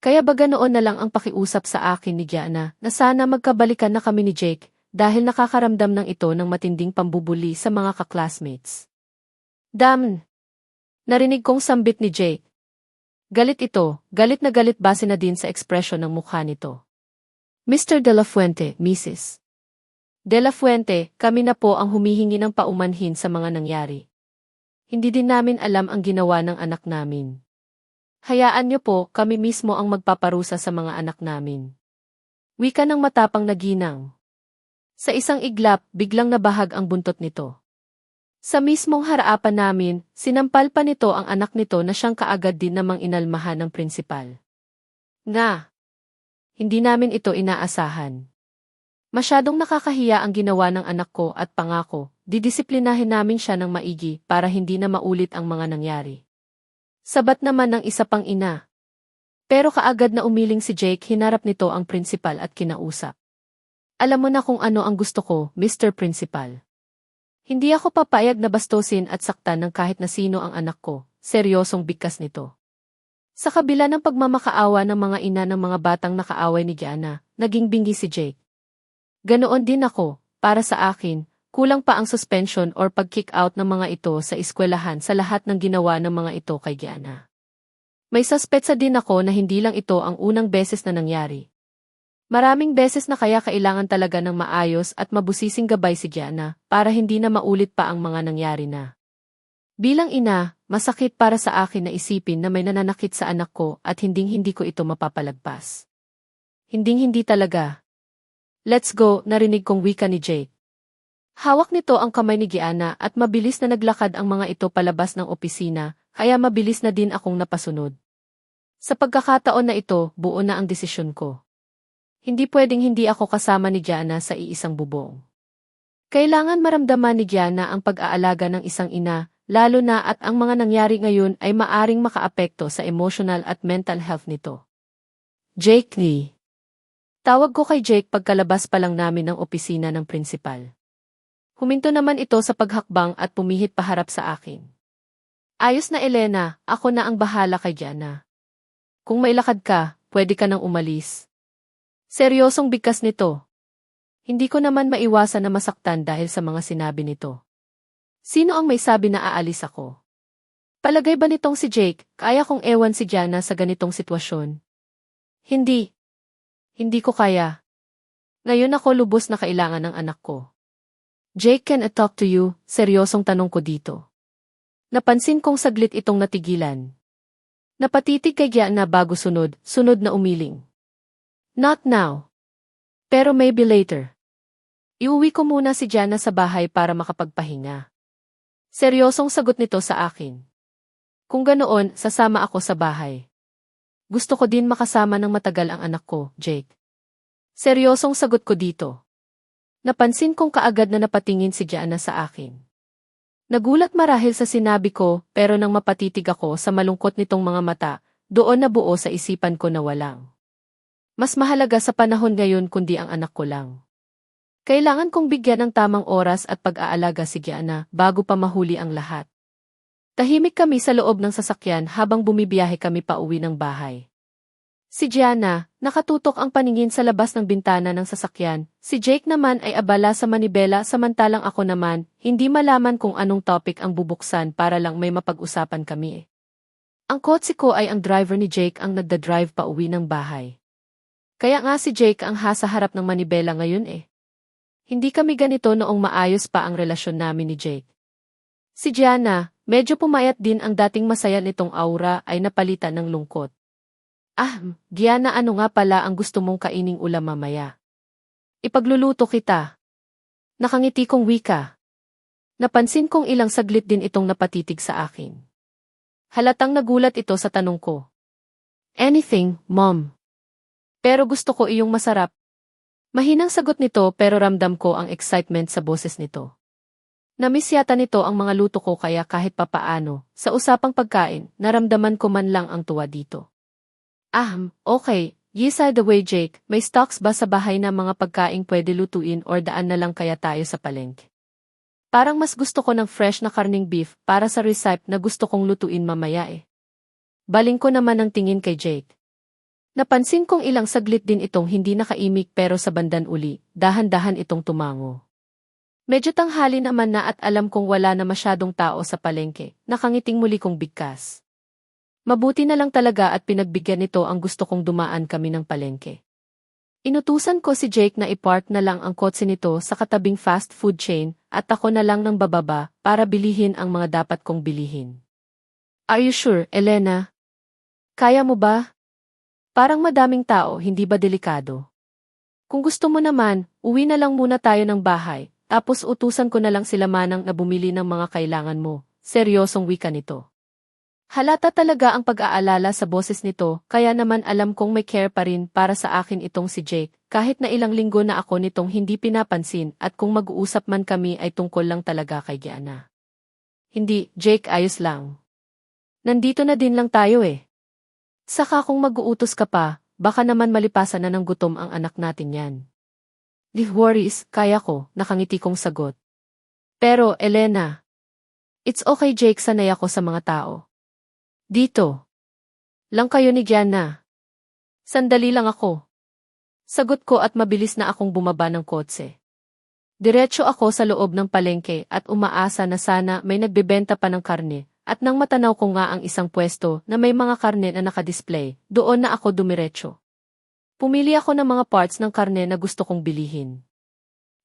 Kaya baga noon na lang ang pakiusap sa akin ni Gianna na sana magkabalikan na kami ni Jake dahil nakakaramdam ng ito ng matinding pambubuli sa mga ka-classmates. Damn! Narinig kong sambit ni Jake. Galit ito, galit na galit base na din sa ekspresyon ng mukha nito. Mr. De La Fuente, Mrs. De La Fuente, kami na po ang humihingi ng paumanhin sa mga nangyari. Hindi din namin alam ang ginawa ng anak namin. Hayaan niyo po, kami mismo ang magpaparusa sa mga anak namin. Wika ng matapang na ginang. Sa isang iglap, biglang nabahag ang buntot nito. Sa mismong harapan namin, sinampal pa nito ang anak nito na siyang kaagad din namang inalmahan ng principal. Nga! Hindi namin ito inaasahan. Masyadong nakakahiya ang ginawa ng anak ko at pangako, didisiplinahin namin siya ng maigi para hindi na maulit ang mga nangyari. Sabat naman ng isa pang ina. Pero kaagad na umiling si Jake, hinarap nito ang principal at kinausap. Alam mo na kung ano ang gusto ko, Mr. Principal. Hindi ako papayag na bastusin at saktan ng kahit na sino ang anak ko, seryosong bigkas nito. Sa kabila ng pagmamakaawa ng mga ina ng mga batang nakaaway ni Gianna, naging bingi si Jake. Ganoon din ako, para sa akin, kulang pa ang suspension or pag-kick out ng mga ito sa eskwelahan sa lahat ng ginawa ng mga ito kay Gianna. May suspetsa din ako na hindi lang ito ang unang beses na nangyari. Maraming beses na kaya kailangan talaga ng maayos at mabusising gabay si Gianna para hindi na maulit pa ang mga nangyari na. Bilang ina, masakit para sa akin na isipin na may nananakit sa anak ko at hinding-hindi ko ito mapapalagpas. Hinding-hindi talaga. Let's go, narinig kong wika ni Jake. Hawak nito ang kamay ni Gianna at mabilis na naglakad ang mga ito palabas ng opisina, kaya mabilis na din akong napasunod. Sa pagkakataon na ito, buo na ang desisyon ko. Hindi pwedeng hindi ako kasama ni Gianna sa iisang bubong. Kailangan maramdaman ni Gianna ang pag-aalaga ng isang ina, lalo na at ang mga nangyari ngayon ay maaring makaapekto sa emotional at mental health nito. Jake Lee. Tawag ko kay Jake pagkalabas pa lang namin ng opisina ng principal. Huminto naman ito sa paghakbang at pumihit paharap sa akin. Ayos na Elena, ako na ang bahala kay Gianna. Kung may lakad ka, pwede ka nang umalis. Seryosong bigkas nito. Hindi ko naman maiwasan na masaktan dahil sa mga sinabi nito. Sino ang may sabi na aalis ako? Palagay ba nitong si Jake, kaya kong ewan si Gianna sa ganitong sitwasyon? Hindi. Hindi ko kaya. Ngayon ako lubos na kailangan ng anak ko. Jake, can I talk to you? Seryosong tanong ko dito. Napansin kong saglit itong natigilan. Napatitig kay Gianna bago sunod na umiling. Not now. Pero maybe later. Iuwi ko muna si Gianna sa bahay para makapagpahinga. Seryosong sagot nito sa akin. Kung ganoon, sasama ako sa bahay. Gusto ko din makasama ng matagal ang anak ko, Jake. Seryosong sagot ko dito. Napansin kong kaagad na napatingin si Gianna sa akin. Nagulat marahil sa sinabi ko, pero nang mapatitig ako sa malungkot nitong mga mata, doon na buo sa isipan ko na walang. Mas mahalaga sa panahon ngayon kundi ang anak ko lang. Kailangan kong bigyan ng tamang oras at pag-aalaga si Gianna bago pa mahuli ang lahat. Tahimik kami sa loob ng sasakyan habang bumibiyahe kami pauwi ng bahay. Si Gianna, nakatutok ang paningin sa labas ng bintana ng sasakyan. Si Jake naman ay abala sa manibela samantalang ako naman, hindi malaman kung anong topic ang bubuksan para lang may mapag-usapan kami. Ang kotse ko ay ang driver ni Jake ang nagda-drive pa uwi ng bahay. Kaya nga si Jake ang hasa harap ng manibela ngayon eh. Hindi kami ganito noong maayos pa ang relasyon namin ni Jake. Si Gianna, medyo pumayat din ang dating masaya nitong aura ay napalitan ng lungkot. Gianna, ano nga pala ang gusto mong kaining ulam mamaya? Ipagluluto kita. Nakangiti kong wika. Napansin kong ilang saglit din itong napatitig sa akin. Halatang nagulat ito sa tanong ko. Anything, Mom. Pero gusto ko iyong masarap. Mahinang sagot nito pero ramdam ko ang excitement sa boses nito. Namiss yata nito ang mga luto ko kaya kahit papaano, sa usapang pagkain, naramdaman ko man lang ang tuwa dito. Okay. Yes, by the way Jake, may stocks ba sa bahay na mga pagkaing pwede lutuin or daan na lang kaya tayo sa palengke? Parang mas gusto ko ng fresh na karning beef para sa recipe na gusto kong lutuin mamaya eh. Baling ko naman ang tingin kay Jake. Napansin kong ilang saglit din itong hindi nakaimik pero sa bandan uli, dahan-dahan itong tumango. Medyo tanghali naman na at alam kong wala na masyadong tao sa palengke, nakangiting muli kong bigkas. Mabuti na lang talaga at pinagbigyan nito ang gusto kong dumaan kami ng palengke. Inutusan ko si Jake na i-park na lang ang kotse nito sa katabing fast food chain at ako na lang ng bababa para bilihin ang mga dapat kong bilihin. Are you sure, Elena? Kaya mo ba? Parang madaming tao, hindi ba delikado? Kung gusto mo naman, uwi na lang muna tayo ng bahay, tapos utusan ko na lang sila manang na bumili ng mga kailangan mo. Seryosong wika nito. Halata talaga ang pag-aalala sa boses nito, kaya naman alam kong may care pa rin para sa akin itong si Jake, kahit na ilang linggo na ako nitong hindi pinapansin at kung mag-uusap man kami ay tungkol lang talaga kay Gianna. Hindi, Jake, ayos lang. Nandito na din lang tayo eh. Saka kung mag-uutos ka pa, baka naman malipasan na ng gutom ang anak natin yan. Di worries, kaya ko, nakangiti kong sagot. Pero, Elena. It's okay Jake, sanay ako sa mga tao. Dito. Lang kayo ni Gianna. Sandali lang ako. Sagot ko at mabilis na akong bumaba ng kotse. Diretso ako sa loob ng palengke at umaasa na sana may nagbebenta pa ng karne, at nang matanaw ko nga ang isang pwesto na may mga karne na nakadisplay, doon na ako dumiretso. Pumili ako ng mga parts ng karne na gusto kong bilihin.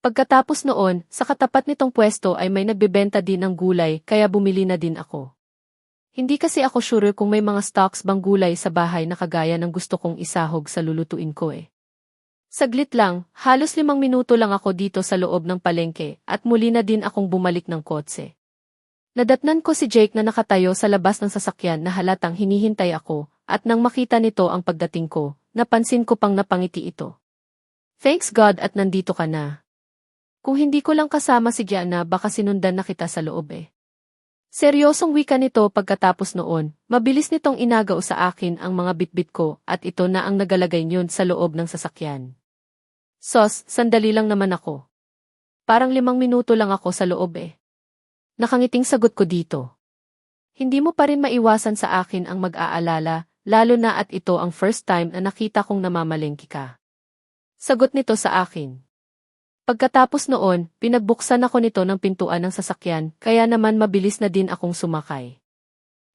Pagkatapos noon, sa katapat nitong pwesto ay may nagbebenta din ng gulay kaya bumili na din ako. Hindi kasi ako sure kung may mga stocks bang gulay sa bahay na kagaya ng gusto kong isahog sa lulutuin ko eh. Saglit lang, halos 5 minuto lang ako dito sa loob ng palengke at muli na din akong bumalik ng kotse. Nadatnan ko si Jake na nakatayo sa labas ng sasakyan na halatang hinihintay ako at nang makita nito ang pagdating ko, napansin ko pang napangiti ito. Thanks God at nandito ka na. Kung hindi ko lang kasama si Gianna baka sinundan na kita sa loob eh. Seryosong wika nito pagkatapos noon, mabilis nitong inagaw sa akin ang mga bitbit ko at ito na ang nagalagay niyon sa loob ng sasakyan. Sos, sandali lang naman ako. Parang 5 minuto lang ako sa loob eh. Nakangiting sagot ko dito. Hindi mo pa rin maiwasan sa akin ang mag-aalala, lalo na at ito ang first time na nakita kong namamalengke ka. Sagot nito sa akin. Pagkatapos noon, pinagbuksan ako nito ng pintuan ng sasakyan, kaya naman mabilis na din akong sumakay.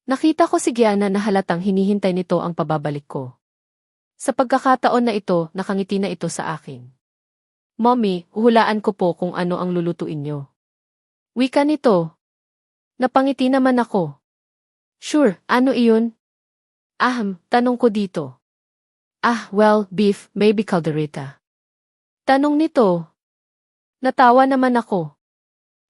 Nakita ko si Gianna na halatang hinihintay nito ang pababalik ko. Sa pagkakataon na ito, nakangiti na ito sa akin. Mommy, huhulaan ko po kung ano ang lulutuin niyo. Wika nito. Napangiti naman ako. Sure, ano iyon? Tanong ko dito. Well, beef, maybe caldereta. Tanong nito. Natawa naman ako.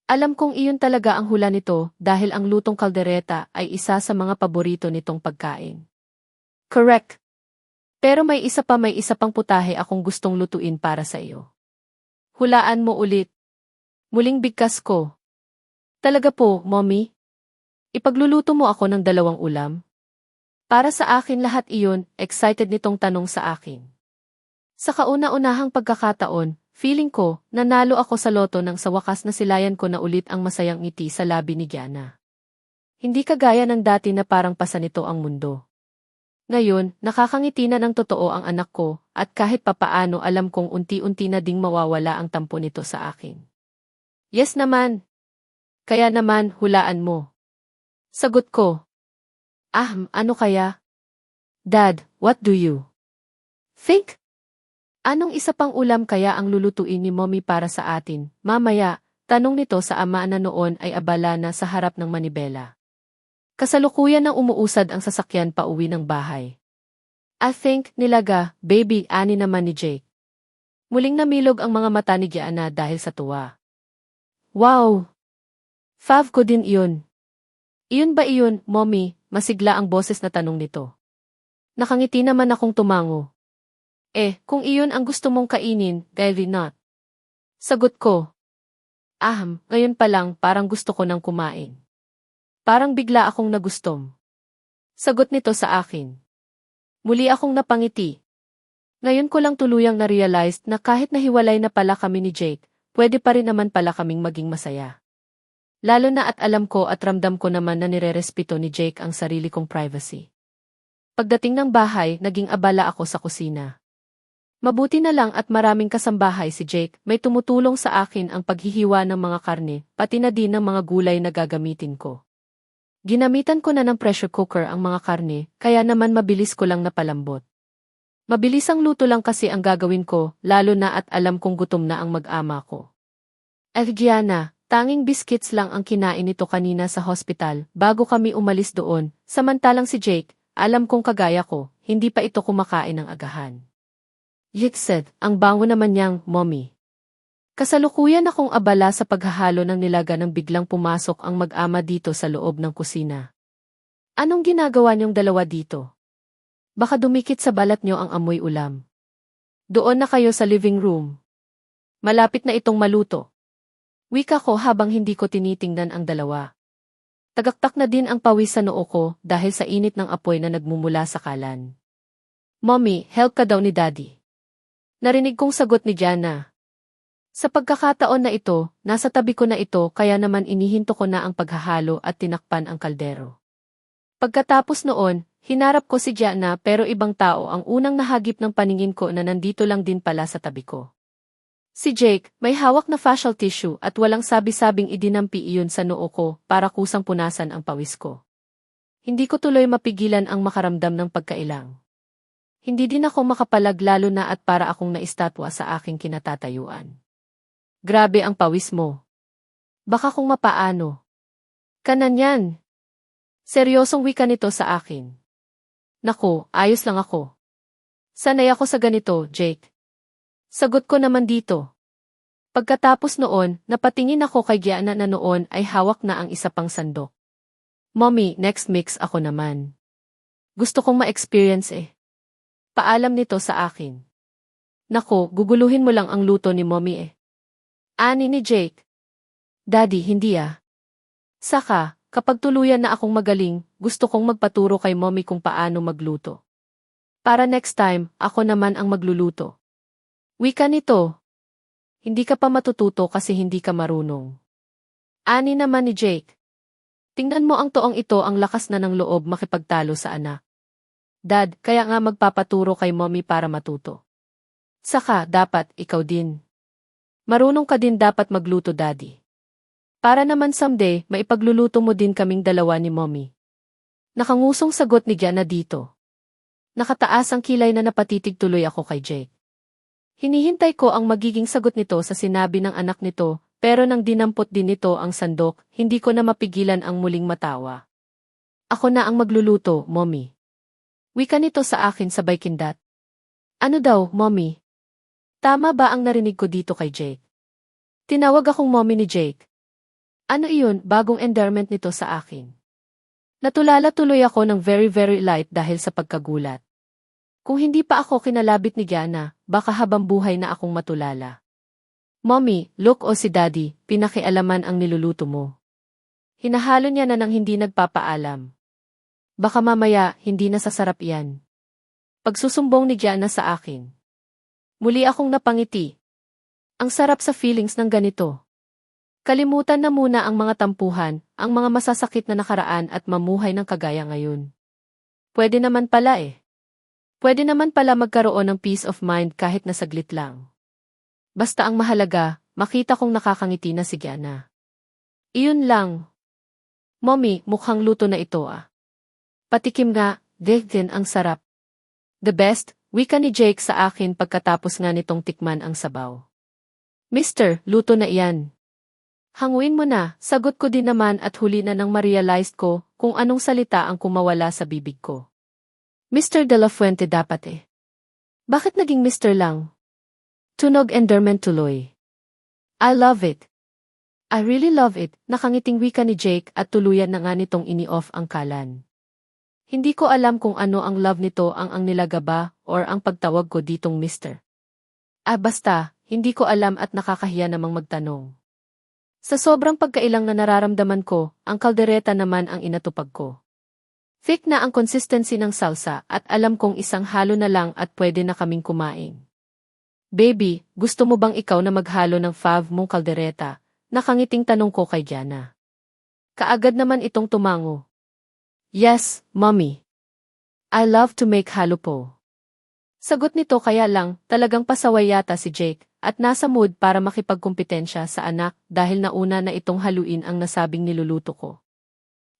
Alam kong iyon talaga ang hula nito dahil ang lutong caldereta ay isa sa mga paborito nitong pagkain. Correct. Pero may isa pang putahe akong gustong lutuin para sa iyo. Hulaan mo ulit. Muling bigkas ko. Talaga po, Mommy? Ipagluluto mo ako ng 2 ulam? Para sa akin lahat iyon, excited nitong tanong sa akin. Sa kauna-unahang pagkakataon, feeling ko, nanalo ako sa loto nang sa wakas nasilayan ko na ulit ang masayang ngiti sa labi ni Gianna. Hindi kagaya ng dati na parang pasa nito ang mundo. Ngayon, nakakangiti na ng totoo ang anak ko, at kahit papaano alam kong unti-unti na ding mawawala ang tampo nito sa akin. Yes naman. Kaya naman, hulaan mo. Sagot ko. Ano kaya? Dad, what do you think? Anong isa pang ulam kaya ang lulutuin ni Mommy para sa atin, mamaya? Tanong nito sa ama na noon ay abala na sa harap ng manibela. Kasalukuyan nang umuusad ang sasakyan pauwi ng bahay. I think, nilaga, baby, ani naman ni Jake. Muling namilog ang mga mata ni Gianna dahil sa tuwa. Wow! Fav ko din iyon. Iyon ba iyon, Mommy? Masigla ang boses na tanong nito. Nakangiti naman akong tumango. Kung iyon ang gusto mong kainin, why not? Sagot ko. Ngayon pa lang parang gusto ko nang kumain. Parang bigla akong nagustom. Sagot nito sa akin. Muli akong napangiti. Ngayon ko lang tuluyang na-realized na kahit nahiwalay na pala kami ni Jake, pwede pa rin naman pala kaming maging masaya. Lalo na at alam ko at ramdam ko naman na nirerespeto ni Jake ang sarili kong privacy. Pagdating ng bahay, naging abala ako sa kusina. Mabuti na lang at maraming kasambahay si Jake, may tumutulong sa akin ang paghihiwa ng mga karne, pati na din ng mga gulay na gagamitin ko. Ginamitan ko na ng pressure cooker ang mga karne, kaya naman mabilis ko lang napalambot. Mabilis ang luto lang kasi ang gagawin ko, lalo na at alam kong gutom na ang mag-ama ko. Gianna, tanging biscuits lang ang kinain nito kanina sa hospital bago kami umalis doon, samantalang si Jake, alam kong kagaya ko, hindi pa ito kumakain ng agahan. Jake said, ang bango naman niyang, Mommy. Kasalukuyan akong abala sa paghahalo ng nilaga nang biglang pumasok ang mag-ama dito sa loob ng kusina. Anong ginagawa niyong dalawa dito? Baka dumikit sa balat niyo ang amoy ulam. Doon na kayo sa living room. Malapit na itong maluto. Wika ko habang hindi ko tinitingnan ang dalawa. Tagaktak na din ang pawis sa noo ko dahil sa init ng apoy na nagmumula sa kalan. Mommy, help ka daw ni Daddy. Narinig kong sagot ni Gianna. Sa pagkakataon na ito, nasa tabi ko na ito kaya naman inihinto ko na ang paghahalo at tinakpan ang kaldero. Pagkatapos noon, hinarap ko si Gianna pero ibang tao ang unang nahagip ng paningin ko na nandito lang din pala sa tabi ko. Si Jake, may hawak na facial tissue at walang sabi-sabing idinampi iyon sa noo ko para kusang punasan ang pawis ko. Hindi ko tuloy mapigilan ang makaramdam ng pagkailang. Hindi din ako makapalag lalo na at para akong naistatwa sa aking kinatatayuan. Grabe ang pawis mo. Baka kung mapaano. Kanan yan. Seryosong wika nito sa akin. Naku, ayos lang ako. Sanay ako sa ganito, Jake. Sagot ko naman dito. Pagkatapos noon, napatingin ako kay Gianna na noon ay hawak na ang isa pang sandok. Mommy, next mix ako naman. Gusto kong ma-experience eh. Paalam nito sa akin. Naku, guguluhin mo lang ang luto ni Mommy eh. Ani ni Jake. Daddy, hindi ah. Saka, kapag tuluyan na akong magaling, gusto kong magpaturo kay Mommy kung paano magluto. Para next time, ako naman ang magluluto. Wika nito. Hindi ka pa matututo kasi hindi ka marunong. Ani naman ni Jake. Tingnan mo ang toong ito ang lakas na ng loob makipagtalo sa anak. Dad, kaya nga magpapaturo kay Mommy para matuto. Saka, dapat, ikaw din. Marunong ka din dapat magluto, Daddy. Para naman someday, maipagluluto mo din kaming dalawa ni Mommy. Nakangusong sagot ni Gianna dito. Nakataas ang kilay na napatitig tuloy ako kay Jake. Hinihintay ko ang magiging sagot nito sa sinabi ng anak nito, pero nang dinampot din nito ang sandok, hindi ko na mapigilan ang muling matawa. Ako na ang magluluto, Mommy. Wika nito sa akin sabay kindat. Ano daw, Mommy? Tama ba ang narinig ko dito kay Jake? Tinawag akong Mommy ni Jake. Ano iyon, bagong endearment nito sa akin? Natulala tuloy ako ng very light dahil sa pagkagulat. Kung hindi pa ako kinalabit ni Gianna, baka habang buhay na akong matulala. Mommy, look o si Daddy, pinakialaman ang niluluto mo. Hinahalo niya na nang hindi nagpapaalam. Baka mamaya, hindi na sasarap yan. Pagsusumbong ni Gianna sa akin. Muli akong napangiti. Ang sarap sa feelings ng ganito. Kalimutan na muna ang mga tampuhan, ang mga masasakit na nakaraan at mamuhay ng kagaya ngayon. Pwede naman pala eh. Pwede naman pala magkaroon ng peace of mind kahit na saglit lang. Basta ang mahalaga, makita kong nakakangiti na si Gianna. Iyon lang. Mommy, mukhang luto na ito ah. Patikim nga, din ang sarap. The best, wika ni Jake sa akin pagkatapos nga nitong tikman ang sabaw. Mister, luto na iyan. Hanguin mo na, sagot ko din naman at huli na nang ma-realized ko kung anong salita ang kumawala sa bibig ko. Mr. De La Fuente dapat eh. Bakit naging Mr. lang? Tunog endearment tuloy. I love it. I really love it, nakangiting wika ni Jake at tuluyan na nga nitong ini-off ang kalan. Hindi ko alam kung ano ang love nito ang nilagaba or ang pagtawag ko ditong Mr. Basta, hindi ko alam at nakakahiya namang magtanong. Sa sobrang pagkailang na nararamdaman ko, ang kaldereta naman ang inatupag ko. Thick na ang consistency ng salsa at alam kong isang halo na lang at pwede na kaming kumain. Baby, gusto mo bang ikaw na maghalo ng fave mong kaldereta? Nakangiting tanong ko kay Gianna. Kaagad naman itong tumango. Yes, Mommy. I love to make halo po. Sagot nito kaya lang, talagang pasaway yata si Jake at nasa mood para makipagkumpetensya sa anak dahil nauna na itong haluin ang nasabing niluluto ko.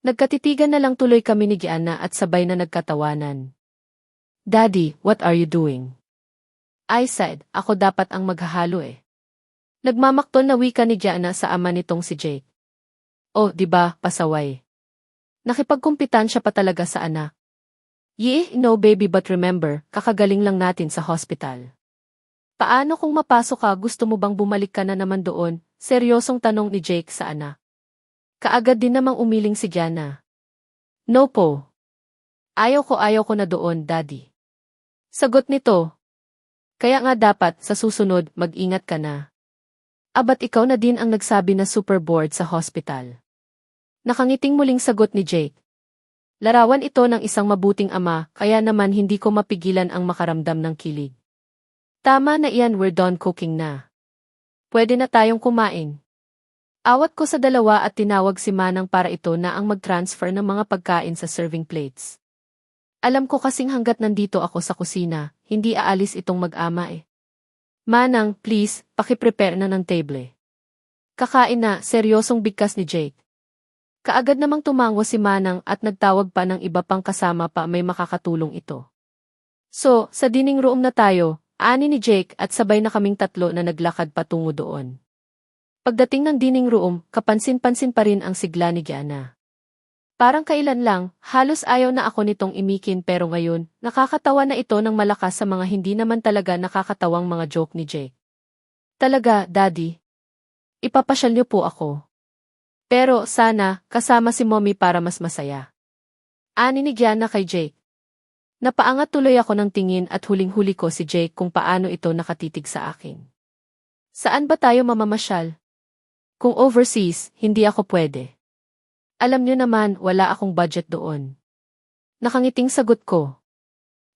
Nagkatitigan na lang tuloy kami ni Gianna at sabay na nagkatawanan. Daddy, what are you doing? I said, ako dapat ang maghahalo eh. Nagmamakton na wika ni Gianna sa ama nitong si Jake. Oh, diba, pasaway. Nakipagkumpitan siya pa talaga sa anak. No baby but remember, kakagaling lang natin sa hospital. Paano kung mapasok ka gusto mo bang bumalik ka na naman doon? Seryosong tanong ni Jake sa anak. Kaagad din namang umiling si Gianna. No po. Ayaw ko na doon, Daddy. Sagot nito. Kaya nga dapat, sa susunod, mag-ingat ka na. Abat ikaw na din ang nagsabi na super bored sa hospital. Nakangiting muling sagot ni Jake. Larawan ito ng isang mabuting ama, kaya naman hindi ko mapigilan ang makaramdam ng kilig. Tama na iyan, we're done cooking na. Pwede na tayong kumain. Awat ko sa dalawa at tinawag si Manang para ito na ang mag-transfer ng mga pagkain sa serving plates. Alam ko kasing hanggat nandito ako sa kusina, hindi aalis itong mag-ama eh. Manang, please, pakiprepare na ng table. Kakain na, seryosong bigkas ni Jake. Kaagad namang tumango si Manang at nagtawag pa ng iba pang kasama pa may makakatulong ito. So, sa dining room na tayo, ani ni Jake at sabay na kaming tatlo na naglakad patungo doon. Pagdating ng dining room, kapansin-pansin pa rin ang sigla ni Gianna. Parang kailan lang, halos ayaw na ako nitong imikin pero ngayon, nakakatawa na ito ng malakas sa mga hindi naman talaga nakakatawang mga joke ni Jake. Talaga, Daddy. Ipapasyal niyo po ako. Pero, sana, kasama si Mommy para mas masaya. Ani ni Gianna kay Jake. Napaangat tuloy ako ng tingin at huling-huli ko si Jake kung paano ito nakatitig sa akin. Saan ba tayo mamamasyal? Kung overseas, hindi ako pwede. Alam niyo naman, wala akong budget doon. Nakangiting sagot ko.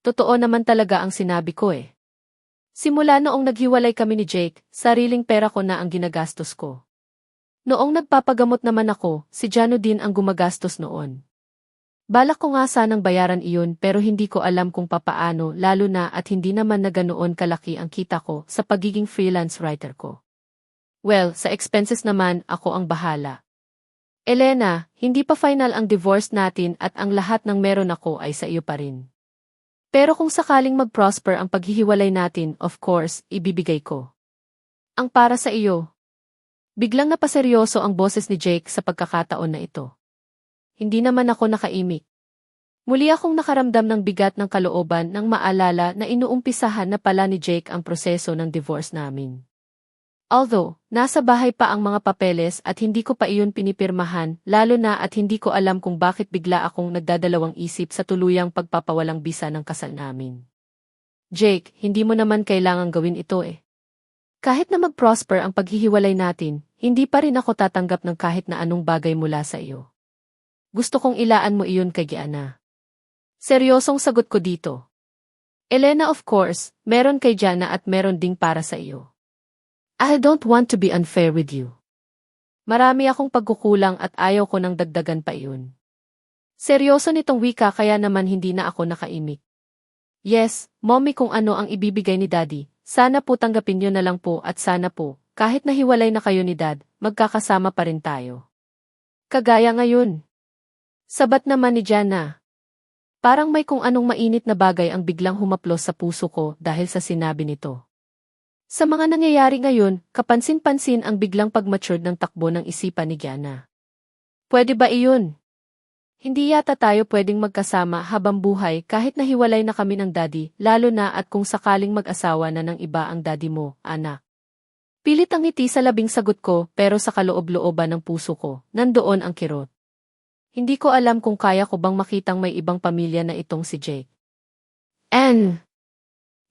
Totoo naman talaga ang sinabi ko eh. Simula noong naghiwalay kami ni Jake, sariling pera ko na ang ginagastos ko. Noong nagpapagamot naman ako, si Jano din ang gumagastos noon. Balak ko nga sanang bayaran iyon pero hindi ko alam kung papaano lalo na at hindi naman na ganoon kalaki ang kita ko sa pagiging freelance writer ko. Well, sa expenses naman, ako ang bahala. Elena, hindi pa final ang divorce natin at ang lahat ng meron ako ay sa iyo pa rin. Pero kung sakaling mag-prosper ang paghihiwalay natin, of course, ibibigay ko. Ang para sa iyo. Biglang napaseryoso ang boses ni Jake sa pagkakataon na ito. Hindi naman ako nakaimik. Muli akong nakaramdam ng bigat ng kalooban nang maalala na inuumpisahan na pala ni Jake ang proseso ng divorce namin. Although, nasa bahay pa ang mga papeles at hindi ko pa iyon pinipirmahan, lalo na at hindi ko alam kung bakit bigla akong nagdadalawang isip sa tuluyang pagpapawalang bisa ng kasal namin. Jake, hindi mo naman kailangang gawin ito eh. Kahit na mag-prosper ang paghihiwalay natin, hindi pa rin ako tatanggap ng kahit na anong bagay mula sa iyo. Gusto kong ilaan mo iyon kay Gianna. Seryosong sagot ko dito. Elena, of course, meron kay Gianna at meron ding para sa iyo. I don't want to be unfair with you. Marami akong pagkukulang at ayaw ko nang dagdagan pa iyon. Seryoso nitong wika kaya naman hindi na ako nakaimik. Yes, Mommy, kung ano ang ibibigay ni Daddy, sana po tanggapin niyo na lang po at sana po, kahit nahiwalay na kayo ni Dad, magkakasama pa rin tayo. Kagaya ngayon. Sabat naman ni Gianna. Parang may kung anong mainit na bagay ang biglang humaplos sa puso ko dahil sa sinabi nito. Sa mga nangyayari ngayon, kapansin-pansin ang biglang pag-matured ng takbo ng isipan ni Gianna. Pwede ba iyon? Hindi yata tayo pwedeng magkasama habang buhay kahit nahiwalay na kami ng daddy, lalo na at kung sakaling mag-asawa na ng iba ang daddy mo, anak. Pilit ang ngiti sa labing sagot ko pero sa kaloob-looban ng puso ko, nandoon ang kirot. Hindi ko alam kung kaya ko bang makitang may ibang pamilya na itong si Jake.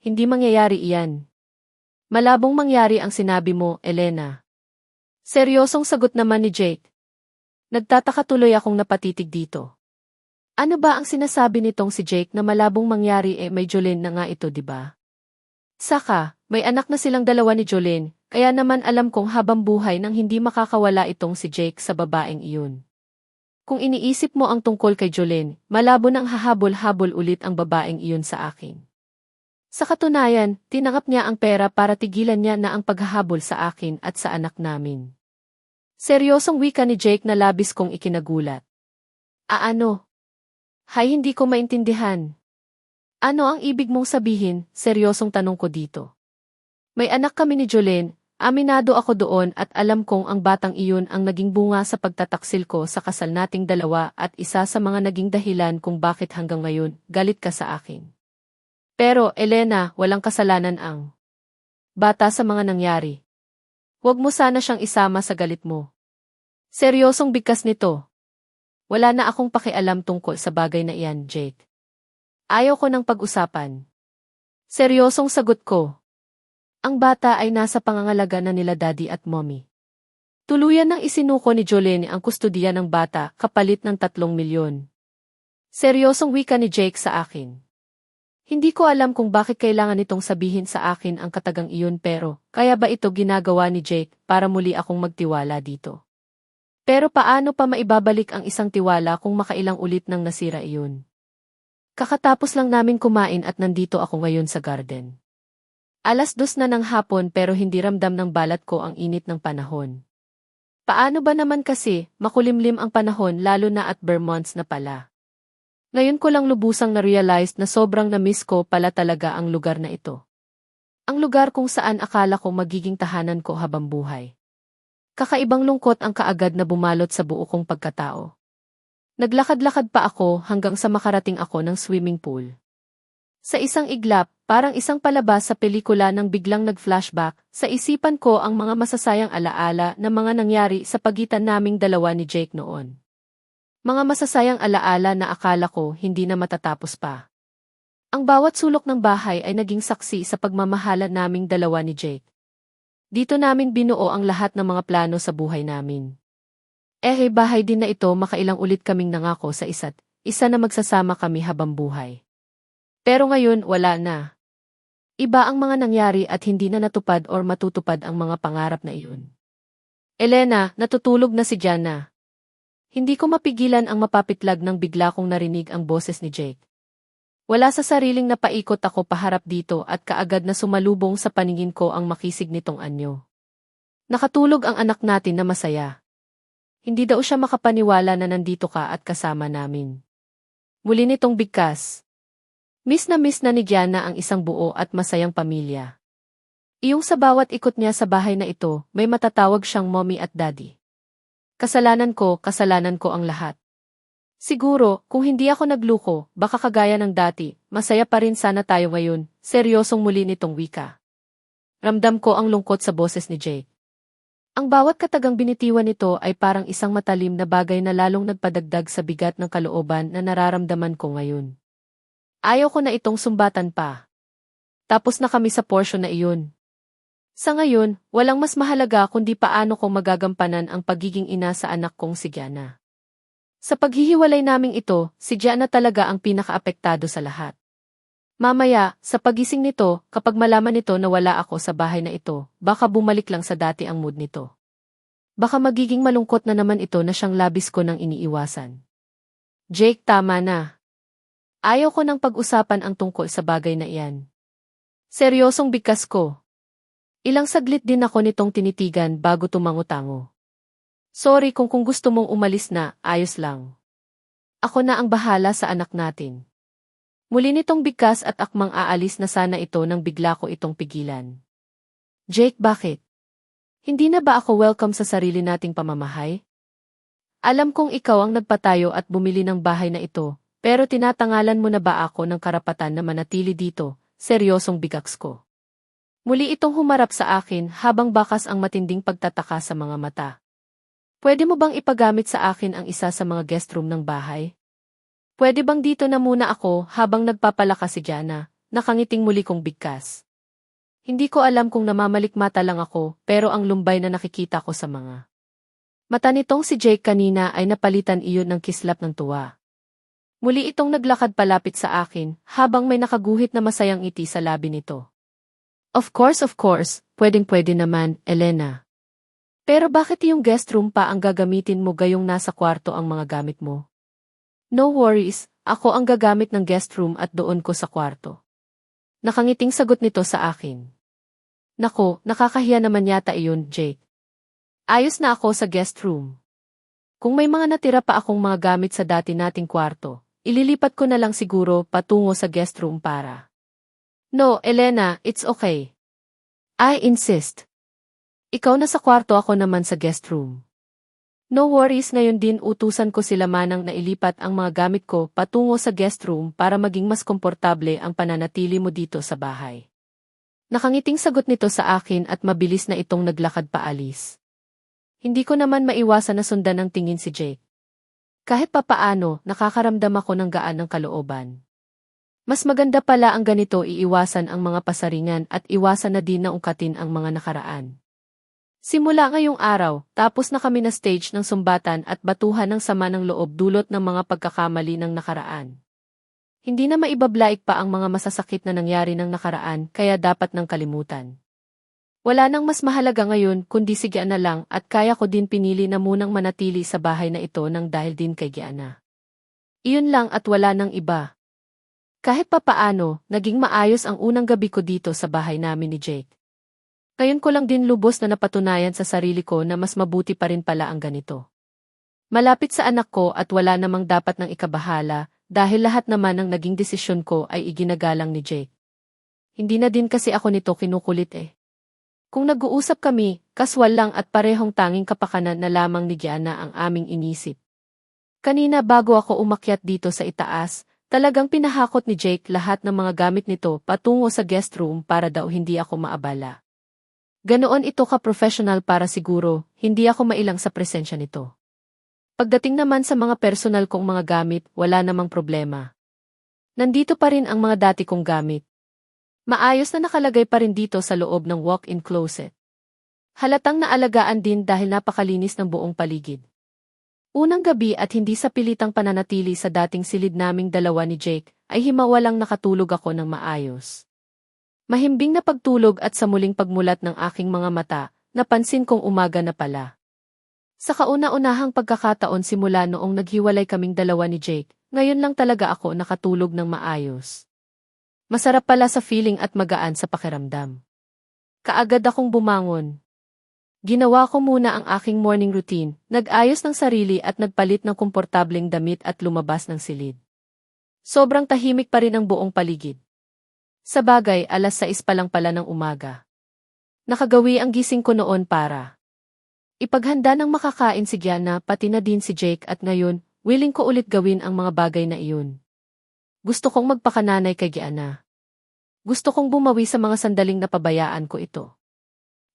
Hindi mangyayari iyan. Malabong mangyari ang sinabi mo, Elena. Seryosong sagot naman ni Jake. Nagtataka tuloy akong napatitig dito. Ano ba ang sinasabi nitong si Jake na malabong mangyari may Jolene na nga ito, diba? Saka, may anak na silang dalawa ni Jolene, kaya naman alam kong habang buhay nang hindi makakawala itong si Jake sa babaeng iyon. Kung iniisip mo ang tungkol kay Jolene, malabo nang hahabol-habol ulit ang babaeng iyon sa akin. Sa katunayan, tinanggap niya ang pera para tigilan niya na ang paghahabol sa akin at sa anak namin. Seryosong wika ni Jake na labis kong ikinagulat. Ano? Hay, hindi ko maintindihan. Ano ang ibig mong sabihin? Seryosong tanong ko dito. May anak kami ni Jolene, aminado ako doon at alam kong ang batang iyon ang naging bunga sa pagtataksil ko sa kasal nating dalawa at isa sa mga naging dahilan kung bakit hanggang ngayon galit ka sa akin. Pero, Elena, walang kasalanan ang bata sa mga nangyari. Huwag mo sana siyang isama sa galit mo. Seryosong bigkas nito. Wala na akong pakialam tungkol sa bagay na iyan, Jake. Ayaw ko ng pag-usapan. Seryosong sagot ko. Ang bata ay nasa pangangalaga na nila Daddy at Mommy. Tuluyan nang isinuko ni Jolene ang kustodiya ng bata kapalit ng 3 milyon. Seryosong wika ni Jake sa akin. Hindi ko alam kung bakit kailangan nitong sabihin sa akin ang katagang iyon pero kaya ba ito ginagawa ni Jake para muli akong magtiwala dito? Pero paano pa maibabalik ang isang tiwala kung makailang ulit nang nasira iyon? Kakatapos lang namin kumain at nandito ako ngayon sa garden. 2:00 na ng hapon pero hindi ramdam ng balat ko ang init ng panahon. Paano ba naman kasi makulimlim ang panahon lalo na at Vermonts na pala? Ngayon ko lang lubusang na-realize na sobrang na-miss ko pala talaga ang lugar na ito. Ang lugar kung saan akala ko magiging tahanan ko habang buhay. Kakaibang lungkot ang kaagad na bumalot sa buo kong pagkatao. Naglakad-lakad pa ako hanggang sa makarating ako ng swimming pool. Sa isang iglap, parang isang palabas sa pelikula nang biglang nag-flashback, sa isipan ko ang mga masasayang alaala na mga nangyari sa pagitan naming dalawa ni Jake noon. Mga masasayang alaala na akala ko hindi na matatapos pa. Ang bawat sulok ng bahay ay naging saksi sa pagmamahalan naming dalawa ni Jake. Dito namin binuo ang lahat ng mga plano sa buhay namin. Bahay din na ito makailang ulit kaming nangako sa isa't isa na magsasama kami habang buhay. Pero ngayon wala na. Iba ang mga nangyari at hindi na natupad or matutupad ang mga pangarap na iyon. Elena, natutulog na si Jana. Hindi ko mapigilan ang mapapitlag nang bigla kong narinig ang boses ni Jake. Wala sa sariling napaikot ako paharap dito at kaagad na sumalubong sa paningin ko ang makisig nitong anyo. Nakatulog ang anak natin na masaya. Hindi daw siya makapaniwala na nandito ka at kasama namin. Muli nitong bigkas. Miss na ni Gianna ang isang buo at masayang pamilya. Iyong sa bawat ikot niya sa bahay na ito, may matatawag siyang mommy at daddy. Kasalanan ko ang lahat. Siguro, kung hindi ako nagluko, baka kagaya ng dati, masaya pa rin sana tayo ngayon, seryosong muli nitong wika. Ramdam ko ang lungkot sa boses ni Jake. Ang bawat katagang binitiwan nito ay parang isang matalim na bagay na lalong nagpadagdag sa bigat ng kalooban na nararamdaman ko ngayon. Ayaw ko na itong sumbatan pa. Tapos na kami sa portion na iyon. Sa ngayon, walang mas mahalaga kundi paano ko magagampanan ang pagiging ina sa anak kong si Gianna. Sa paghihiwalay naming ito, si Gianna talaga ang pinakaapektado sa lahat. Mamaya, sa pagising nito, kapag malaman nito na wala ako sa bahay na ito, baka bumalik lang sa dati ang mood nito. Baka magiging malungkot na naman ito na siyang labis ko nang iniiwasan. Jake, tama na. Ayaw ko nang pag-usapan ang tungkol sa bagay na iyan. Seryosong bigkas ko. Ilang saglit din ako nitong tinitigan bago tumango-tango. Sorry kung gusto mong umalis na, ayos lang. Ako na ang bahala sa anak natin. Muli nitong bigkas at akmang aalis na sana ito nang bigla ko itong pigilan. Jake, bakit? Hindi na ba ako welcome sa sarili nating pamamahay? Alam kong ikaw ang nagpatayo at bumili ng bahay na ito, pero tinatangalan mo na ba ako ng karapatan na manatili dito, seryosong bigaks ko. Muli itong humarap sa akin habang bakas ang matinding pagtataka sa mga mata. Pwede mo bang ipagamit sa akin ang isa sa mga guest room ng bahay? Pwede bang dito na muna ako habang nagpapalakas si Gianna, nakangiting muli kong bigkas. Hindi ko alam kung namamalikmata lang ako, pero ang lumbay na nakikita ko sa mga mata nitong si Jake kanina ay napalitan iyon ng kislap ng tuwa. Muli itong naglakad palapit sa akin, habang may nakaguhit na masayang ngiti sa labi nito. Of course, pwedeng-pwede naman, Elena. Pero bakit yung guest room pa ang gagamitin mo gayong nasa kwarto ang mga gamit mo? No worries, ako ang gagamit ng guest room at doon ko sa kwarto. Nakangiting sagot nito sa akin. Nako, nakakahiya naman yata iyon, Jake. Ayos na ako sa guest room. Kung may mga natira pa akong mga gamit sa dati nating kwarto, ililipat ko na lang siguro patungo sa guest room para. No, Elena, it's okay. I insist. Ikaw na sa kwarto, ako naman sa guest room. No worries, ngayon din utusan ko sila manang na ilipat ang mga gamit ko patungo sa guest room para maging mas komportable ang pananatili mo dito sa bahay. Nakangiting sagot nito sa akin at mabilis na itong naglakad paalis. Hindi ko naman maiwasan na sundan ng tingin si Jake. Kahit papaano, nakakaramdam ako ng gaan ng kalooban. Mas maganda pala ang ganito, iiwasan ang mga pasaringan at iwasan na din na ungkatin ang mga nakaraan. Simula ngayong araw, tapos na kami na stage ng sumbatan at batuhan ng sama ng loob dulot ng mga pagkakamali ng nakaraan. Hindi na maibablaik pa ang mga masasakit na nangyari ng nakaraan kaya dapat nang kalimutan. Wala nang mas mahalaga ngayon kundi si Gianna lang at kaya ko din pinili na munang manatili sa bahay na ito nang dahil din kay Gianna. Iyon lang at wala nang iba. Kahit papaano, naging maayos ang unang gabi ko dito sa bahay namin ni Jake. Ngayon ko lang din lubos na napatunayan sa sarili ko na mas mabuti pa rin pala ang ganito. Malapit sa anak ko at wala namang dapat nang ikabahala dahil lahat naman ng naging desisyon ko ay iginagalang ni Jake. Hindi na din kasi ako nito kinukulit eh. Kung nag-uusap kami, kaswal lang at parehong tanging kapakanan na lamang ni Gianna ang aming inisip. Kanina bago ako umakyat dito sa itaas, talagang pinahakot ni Jake lahat ng mga gamit nito patungo sa guest room para daw hindi ako maabala. Ganoon ito ka-professional para siguro, hindi ako mailang sa presensya nito. Pagdating naman sa mga personal kong mga gamit, wala namang problema. Nandito pa rin ang mga dati kong gamit. Maayos na nakalagay pa rin dito sa loob ng walk-in closet. Halatang naalagaan din dahil napakalinis ng buong paligid. Unang gabi at hindi sa pilitang pananatili sa dating silid naming dalawa ni Jake, ay himawalang nakatulog ako ng maayos. Mahimbing na pagtulog at sa muling pagmulat ng aking mga mata, napansin kong umaga na pala. Sa kauna-unahang pagkakataon simula noong naghiwalay kaming dalawa ni Jake, ngayon lang talaga ako nakatulog ng maayos. Masarap pala sa feeling at magaan sa pakiramdam. Kaagad akong bumangon. Ginawa ko muna ang aking morning routine, nag-ayos ng sarili at nagpalit ng komportableng damit at lumabas ng silid. Sobrang tahimik pa rin ang buong paligid. Sa bagay, 6:00 pa lang pala ng umaga. Nakagawi ang gising ko noon para ipaghanda ng makakain si Gianna pati na din si Jake at ngayon, willing ko ulit gawin ang mga bagay na iyon. Gusto kong magpakananay kay Gianna. Gusto kong bumawi sa mga sandaling napabayaan ko ito.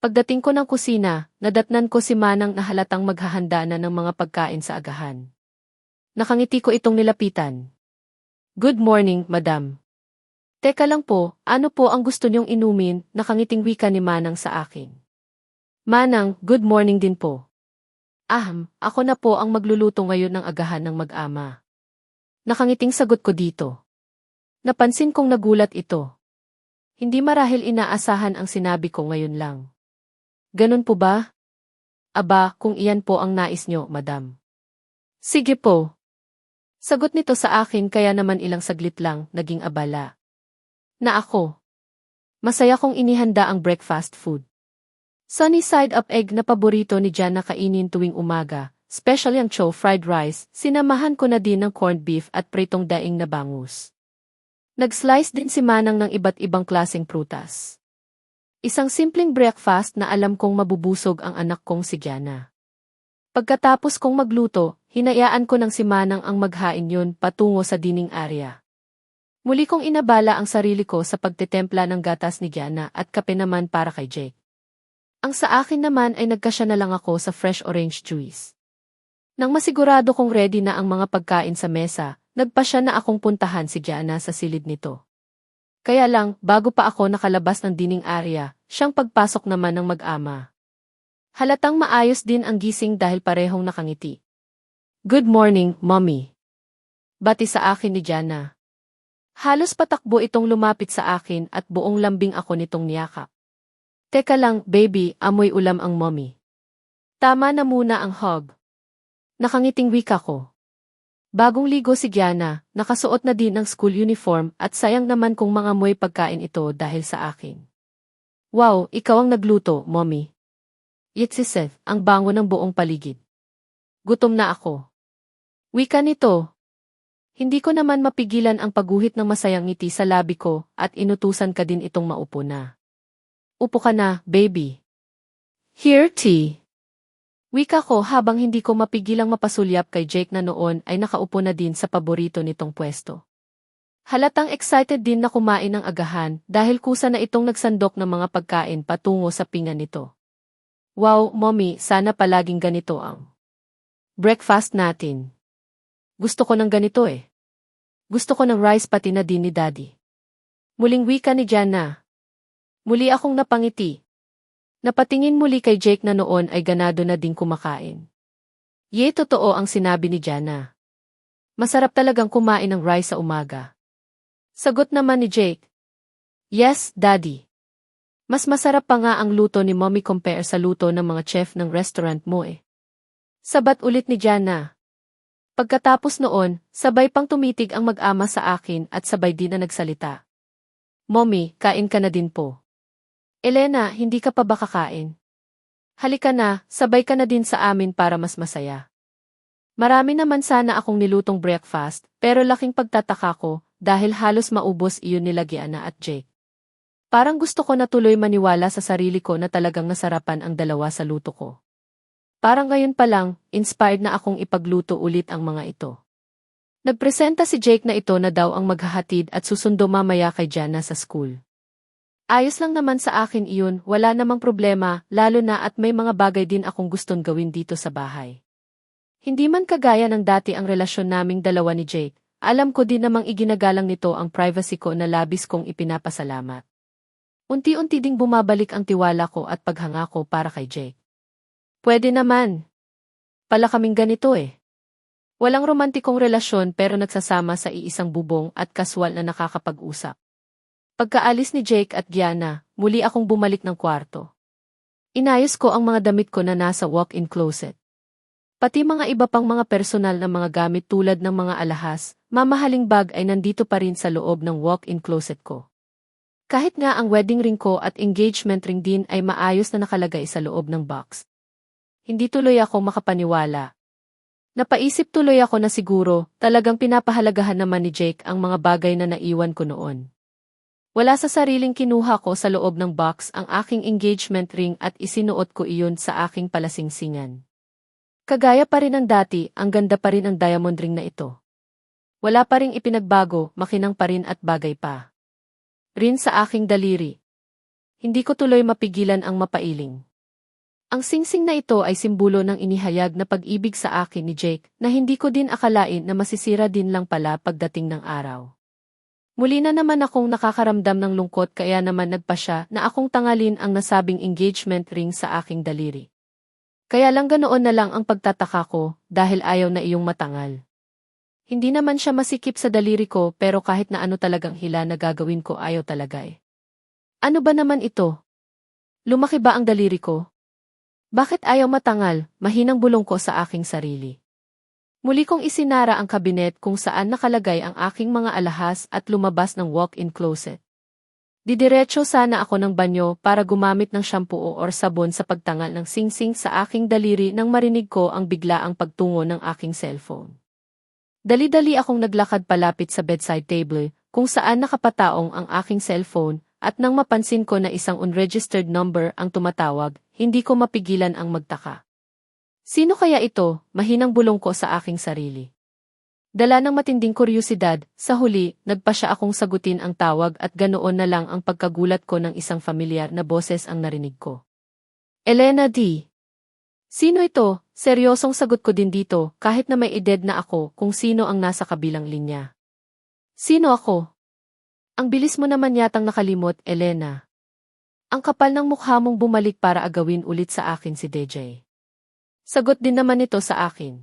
Pagdating ko ng kusina, nadatnan ko si Manang na halatang maghahanda na ng mga pagkain sa agahan. Nakangiti ko itong nilapitan. Good morning, madam. Teka lang po, ano po ang gusto niyong inumin? Nakangiting wika ni Manang sa akin. Manang, good morning din po. Ako na po ang magluluto ngayon ng agahan ng mag-ama. Nakangiting sagot ko dito. Napansin kong nagulat ito. Hindi marahil inaasahan ang sinabi ko ngayon lang. Ganun po ba? Aba, kung iyan po ang nais nyo, madam. Sige po. Sagot nito sa akin kaya naman ilang saglit lang, naging abala. Na ako. Masaya kong inihanda ang breakfast food. Sunny side up egg na paborito ni Jan na kainin tuwing umaga, special yung chow fried rice, sinamahan ko na din ng corned beef at pritong daing na bangus. Nag-slice din si Manang ng iba't ibang klaseng prutas. Isang simpleng breakfast na alam kong mabubusog ang anak kong si Gianna. Pagkatapos kong magluto, hinayaan ko ng si Manang ang maghain yun patungo sa dining area. Muli kong inabala ang sarili ko sa pagtetempla ng gatas ni Gianna at kape naman para kay Jake. Ang sa akin naman ay nagkasya na lang ako sa fresh orange juice. Nang masigurado kong ready na ang mga pagkain sa mesa, nagpasya na akong puntahan si Gianna sa silid nito. Kaya lang, bago pa ako nakalabas ng dining area, siyang pagpasok naman ng mag-ama. Halatang maayos din ang gising dahil parehong nakangiti. Good morning, mommy. Bati sa akin ni Gianna. Halos patakbo itong lumapit sa akin at buong lambing ako nitong niyakap. Teka lang, baby, amoy ulam ang mommy. Tama na muna ang hug. Nakangiting wika ko. Bagong ligo si Gianna, nakasuot na din ng school uniform at sayang naman kung mga moy pagkain ito dahil sa akin. Wow, ikaw ang nagluto, mommy. Yet si Seth, ang bango ng buong paligid. Gutom na ako. Wika nito. Hindi ko naman mapigilan ang pagguhit ng masayang ngiti sa labi ko at inutusan ka din itong maupo na. Upo ka na, baby. Here, tea. Wika ko habang hindi ko mapigilang mapasulyap kay Jake na noon ay nakaupo na din sa paborito nitong pwesto. Halatang excited din na kumain ng agahan dahil kusa na itong nagsandok ng mga pagkain patungo sa pinga nito. Wow, mommy, sana palaging ganito ang breakfast natin. Gusto ko ng ganito eh. Gusto ko ng rice pati na din ni daddy. Muling wika ni Gianna. Muli akong napangiti. Napatingin muli kay Jake na noon ay ganado na ding kumakain. Totoo ang sinabi ni Jana. Masarap talagang kumain ng rice sa umaga. Sagot naman ni Jake. Yes, Daddy. Mas masarap pa nga ang luto ni Mommy compare sa luto ng mga chef ng restaurant mo eh. Sabat ulit ni Jana. Pagkatapos noon, sabay pang tumitig ang mag-ama sa akin at sabay din na nagsalita. Mommy, kain ka na din po. Elena, hindi ka pa ba kakain? Halika na, sabay ka na din sa amin para mas masaya. Marami naman sana akong nilutong breakfast, pero laking pagtataka ko dahil halos maubos iyon nila Gianna at Jake. Parang gusto ko na tuloy maniwala sa sarili ko na talagang nasarapan ang dalawa sa luto ko. Parang ngayon pa lang, inspired na akong ipagluto ulit ang mga ito. Nagpresenta si Jake na ito na daw ang maghahatid at susundo mamaya kay Jana sa school. Ayos lang naman sa akin iyon, wala namang problema, lalo na at may mga bagay din akong gustong gawin dito sa bahay. Hindi man kagaya ng dati ang relasyon naming dalawa ni Jake, alam ko din namang iginagalang nito ang privacy ko na labis kong ipinapasalamat. Unti-unti ding bumabalik ang tiwala ko at paghanga ko para kay Jake. Pwede naman. Pala kaming ganito eh. Walang romantikong relasyon pero nagsasama sa iisang bubong at kaswal na nakakapag-usap. Pagkaalis ni Jake at Gianna, muli akong bumalik ng kwarto. Inayos ko ang mga damit ko na nasa walk-in closet. Pati mga iba pang mga personal na mga gamit tulad ng mga alahas, mamahaling bag ay nandito pa rin sa loob ng walk-in closet ko. Kahit nga ang wedding ring ko at engagement ring din ay maayos na nakalagay sa loob ng box. Hindi tuloy ako makapaniwala. Napaisip tuloy ako na siguro, talagang pinapahalagahan naman ni Jake ang mga bagay na naiwan ko noon. Wala sa sariling kinuha ko sa loob ng box ang aking engagement ring at isinuot ko iyon sa aking palasingsingan. Kagaya pa rin ng dati, ang ganda pa rin ang diamond ring na ito. Wala pa ring ipinagbago, makinang pa rin at bagay pa rin sa aking daliri. Hindi ko tuloy mapigilan ang mapailing. Ang singsing na ito ay simbolo ng inihayag na pag-ibig sa akin ni Jake na hindi ko din akalain na masisira din lang pala pagdating ng araw. Muli na naman akong nakakaramdam ng lungkot kaya naman nagpa siya na akong tangalin ang nasabing engagement ring sa aking daliri. Kaya lang ganoon na lang ang pagtataka ko dahil ayaw na iyong matangal. Hindi naman siya masikip sa daliri ko pero kahit na ano talagang hila na gagawin ko ayaw talaga eh. Ano ba naman ito? Lumaki ba ang daliri ko? Bakit ayaw matangal, mahinang bulong ko sa aking sarili. Muli kong isinara ang kabinet kung saan nakalagay ang aking mga alahas at lumabas ng walk-in closet. Didiretso sana ako ng banyo para gumamit ng shampoo or sabon sa pagtangal ng singsing sa aking daliri nang marinig ko ang biglaang pagtungo ng aking cellphone. Dali-dali akong naglakad palapit sa bedside table kung saan nakapataong ang aking cellphone at nang mapansin ko na isang unregistered number ang tumatawag, hindi ko mapigilan ang magtaka. Sino kaya ito? Mahinang bulong ko sa aking sarili. Dala ng matinding kuryosidad, sa huli, nagpa siya akong sagutin ang tawag at ganoon na lang ang pagkagulat ko ng isang familiar na boses ang narinig ko. Elena D. Sino ito? Seryosong sagot ko din dito, kahit na may edad na ako kung sino ang nasa kabilang linya. Sino ako? Ang bilis mo naman yatang nakalimot, Elena. Ang kapal ng mukha mong bumalik para agawin ulit sa akin si DJ. Sagot din naman ito sa akin.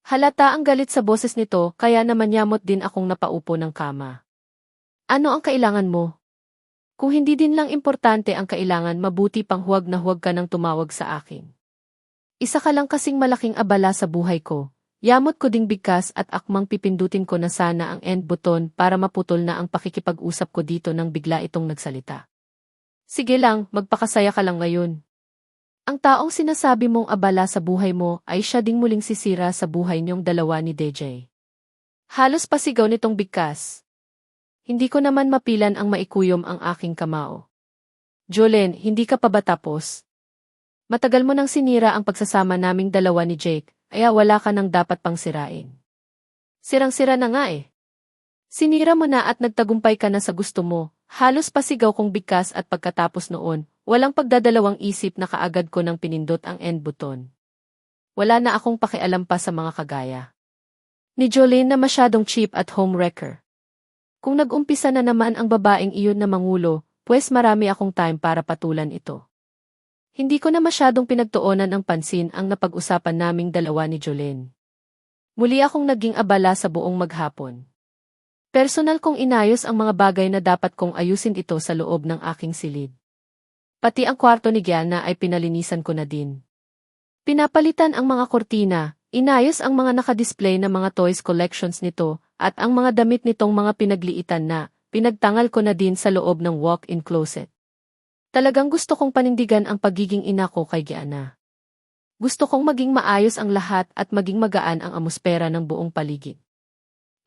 Halata ang galit sa boses nito kaya naman yamot din akong napaupo ng kama. Ano ang kailangan mo? Kung hindi din lang importante ang kailangan mabuti pang huwag na huwag ka nang tumawag sa akin. Isa ka lang kasing malaking abala sa buhay ko. Yamot ko ding bigkas at akmang pipindutin ko na sana ang end button para maputol na ang pakikipag-usap ko dito nang bigla itong nagsalita. Sige lang, magpakasaya ka lang ngayon. Ang taong sinasabi mong abala sa buhay mo ay siya ding muling sisira sa buhay niyong dalawa ni DJ. Halos pasigaw nitong bigkas. Hindi ko naman mapilan ang maikuyom ang aking kamao. Jolene, hindi ka pa ba tapos? Matagal mo nang sinira ang pagsasama naming dalawa ni Jake, kaya wala ka nang dapat pang sirain. Sirang-sira na nga eh. Sinira mo na at nagtagumpay ka na sa gusto mo, halos pasigaw kong bigkas at pagkatapos noon, walang pagdadalawang isip na kaagad ko nang pinindot ang end button. Wala na akong pakialam pa sa mga kagaya ni Jolene na masyadong cheap at homewrecker. Kung nag-umpisa na naman ang babaeng iyon na mangulo, pues marami akong time para patulan ito. Hindi ko na masyadong pinagtuunan ng pansin ang napag-usapan naming dalawa ni Jolene. Muli akong naging abala sa buong maghapon. Personal kong inayos ang mga bagay na dapat kong ayusin ito sa loob ng aking silid. Pati ang kwarto ni Gianna ay pinalinisan ko na din. Pinapalitan ang mga kortina, inayos ang mga nakadisplay na mga toys collections nito, at ang mga damit nitong mga pinagliitan na, pinagtangal ko na din sa loob ng walk-in closet. Talagang gusto kong panindigan ang pagiging ina ko kay Gianna. Gusto kong maging maayos ang lahat at maging magaan ang atmosfera ng buong paligid.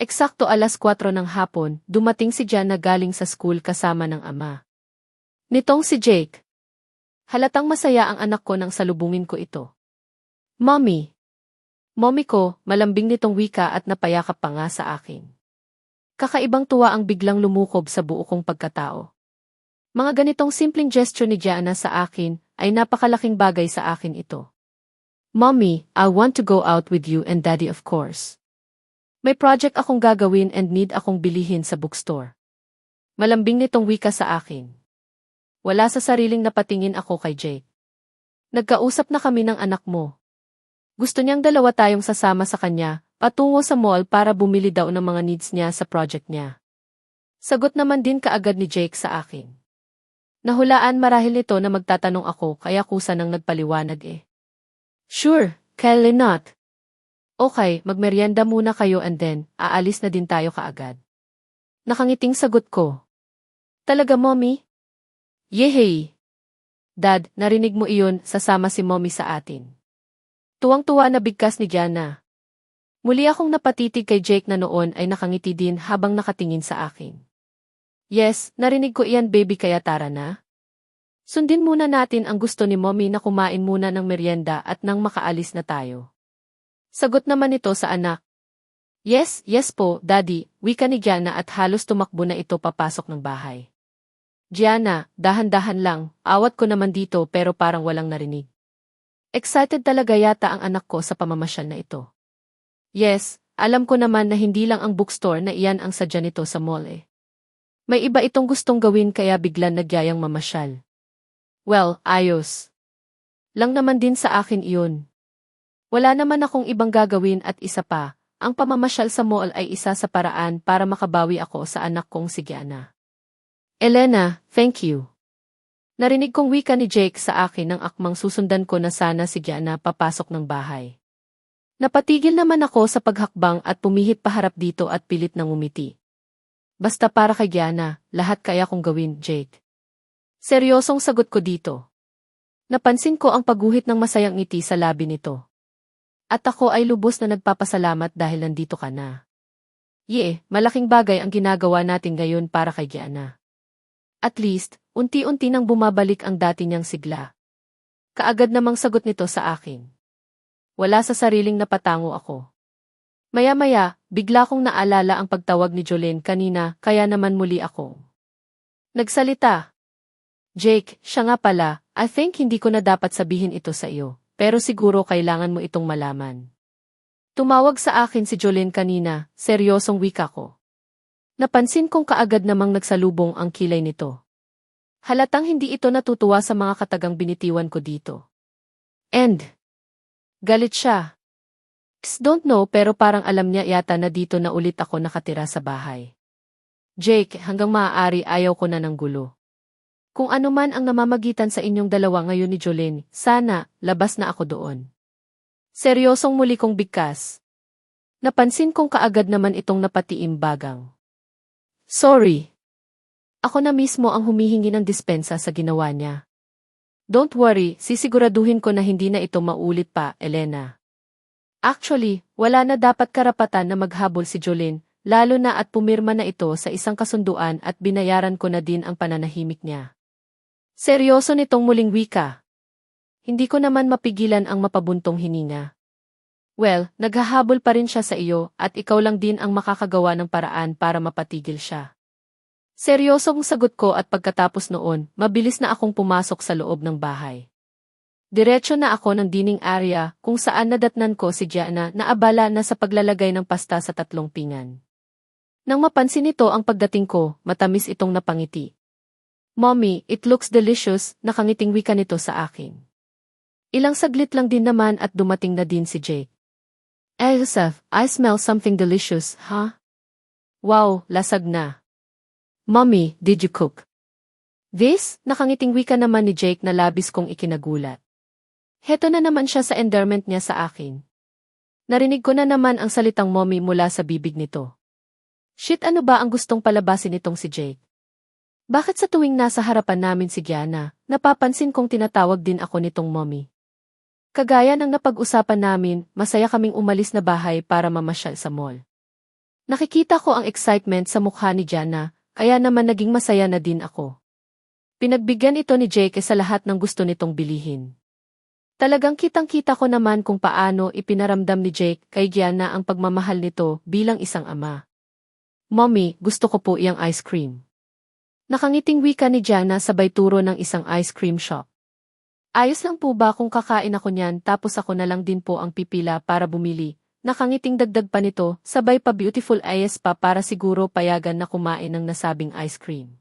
Eksakto 4:00 ng hapon, dumating si Gianna galing sa school kasama ng ama nitong si Jake. Halatang masaya ang anak ko nang salubungin ko ito. Mommy. Mommy ko, malambing nitong wika at napayakap pa nga sa akin. Kakaibang tuwa ang biglang lumukob sa buo kong pagkatao. Mga ganitong simpleng gesture ni Gianna sa akin ay napakalaking bagay sa akin ito. Mommy, I want to go out with you and Daddy of course. May project akong gagawin and need akong bilihin sa bookstore. Malambing nitong wika sa akin. Wala sa sariling napatingin ako kay Jake. Nagkausap na kami ng anak mo. Gusto niyang dalawa tayong sasama sa kanya, patungo sa mall para bumili daw ng mga needs niya sa project niya. Sagot naman din kaagad ni Jake sa akin. Nahulaan marahil nito na magtatanong ako kaya kusa nang nagpaliwanag eh. Sure, Kelly not. Okay, magmeryenda muna kayo and then, aalis na din tayo kaagad. Nakangiting sagot ko. Talaga, Mommy? Yehey! Dad, narinig mo iyon, sasama si Mommy sa atin. Tuwang-tuwa na bigkas ni Gianna. Muli akong napatitig kay Jake na noon ay nakangiti din habang nakatingin sa akin. Yes, narinig ko iyan baby kaya tara na. Sundin muna natin ang gusto ni Mommy na kumain muna ng merienda at nang makaalis na tayo. Sagot naman ito sa anak. Yes, yes po, Daddy, wika ni Gianna at halos tumakbo na ito papasok ng bahay. Gianna, dahan-dahan lang, awat ko naman dito pero parang walang narinig. Excited talaga yata ang anak ko sa pamamasyal na ito. Yes, alam ko naman na hindi lang ang bookstore na iyan ang sadya nito sa mall eh. May iba itong gustong gawin kaya biglang nagyayang mamasyal. Well, ayos. Lang naman din sa akin iyon. Wala naman akong ibang gagawin at isa pa, ang pamamasyal sa mall ay isa sa paraan para makabawi ako sa anak kong si Gianna. Elena, thank you. Narinig kong wika ni Jake sa akin nang akmang susundan ko na sana si Gianna papasok ng bahay. Napatigil naman ako sa paghakbang at pumihit paharap dito at pilit nang umiti. Basta para kay Gianna, lahat kaya kong gawin, Jake. Seryosong sagot ko dito. Napansin ko ang pagguhit ng masayang ngiti sa labi nito. At ako ay lubos na nagpapasalamat dahil nandito ka na. Malaking bagay ang ginagawa natin ngayon para kay Gianna. At least, unti-unti nang bumabalik ang dati niyang sigla. Kaagad namang sagot nito sa akin. Wala sa sariling napatango ako. Maya-maya, bigla kong naalala ang pagtawag ni Jolene kanina kaya naman muli ako nagsalita. Jake, siya nga pala, I think hindi ko na dapat sabihin ito sa iyo, pero siguro kailangan mo itong malaman. Tumawag sa akin si Jolene kanina, seryosong wika ko. Napansin kong kaagad namang nagsalubong ang kilay nito. Halatang hindi ito natutuwa sa mga katagang binitiwan ko dito. And galit siya. Don't know pero parang alam niya yata na dito na ulit ako nakatira sa bahay. Jake, hanggang maaari ayaw ko na ng gulo. Kung ano man ang namamagitan sa inyong dalawa ngayon ni Jolene, sana, labas na ako doon. Seryosong muli kong bigkas. Napansin kong kaagad naman itong napatiimbagang. Sorry. Ako na mismo ang humihingi ng dispensa sa ginawa niya. Don't worry, sisiguraduhin ko na hindi na ito maulit pa, Elena. Actually, wala na dapat karapatan na maghabol si Jolene, lalo na at pumirma na ito sa isang kasunduan at binayaran ko na din ang pananahimik niya. Seryoso nitong muling wika. Hindi ko naman mapigilan ang mapabuntong hininga. Well, naghahabol pa rin siya sa iyo at ikaw lang din ang makakagawa ng paraan para mapatigil siya. Seryosong sagot ko at pagkatapos noon, mabilis na akong pumasok sa loob ng bahay. Diretso na ako ng dining area kung saan nadatnan ko si Gianna na abala na sa paglalagay ng pasta sa 3 pinggan. Nang mapansin nito ang pagdating ko, matamis itong napangiti. Mommy, it looks delicious, nakangiting wika nito sa akin. Ilang saglit lang din naman at dumating na din si Jake. Yosef, I smell something delicious, huh? Wow, lasag na. Mommy, did you cook? This, nakangiting wika naman ni Jake na labis kong ikinagulat. Heto na naman siya sa endearment niya sa akin. Narinig ko na naman ang salitang mommy mula sa bibig nito. Shit, ano ba ang gustong palabasin nitong si Jake? Bakit sa tuwing nasa harapan namin si Gianna, napapansin kong tinatawag din ako nitong mommy? Kagaya ng napag-usapan namin, masaya kaming umalis na bahay para mamasyal sa mall. Nakikita ko ang excitement sa mukha ni Gianna, kaya naman naging masaya na din ako. Pinagbigyan ito ni Jake sa lahat ng gusto nitong bilihin. Talagang kitang-kita ko naman kung paano ipinaramdam ni Jake kay Gianna ang pagmamahal nito bilang isang ama. Mommy, gusto ko po iyang ice cream. Nakangiting wika ni Gianna sabay turo ng isang ice cream shop. Ayos lang po ba kung kakain ako niyan tapos ako na lang din po ang pipila para bumili? Nakangiting dagdag pa nito, sabay pa beautiful eyes pa para siguro payagan na kumain ng nasabing ice cream.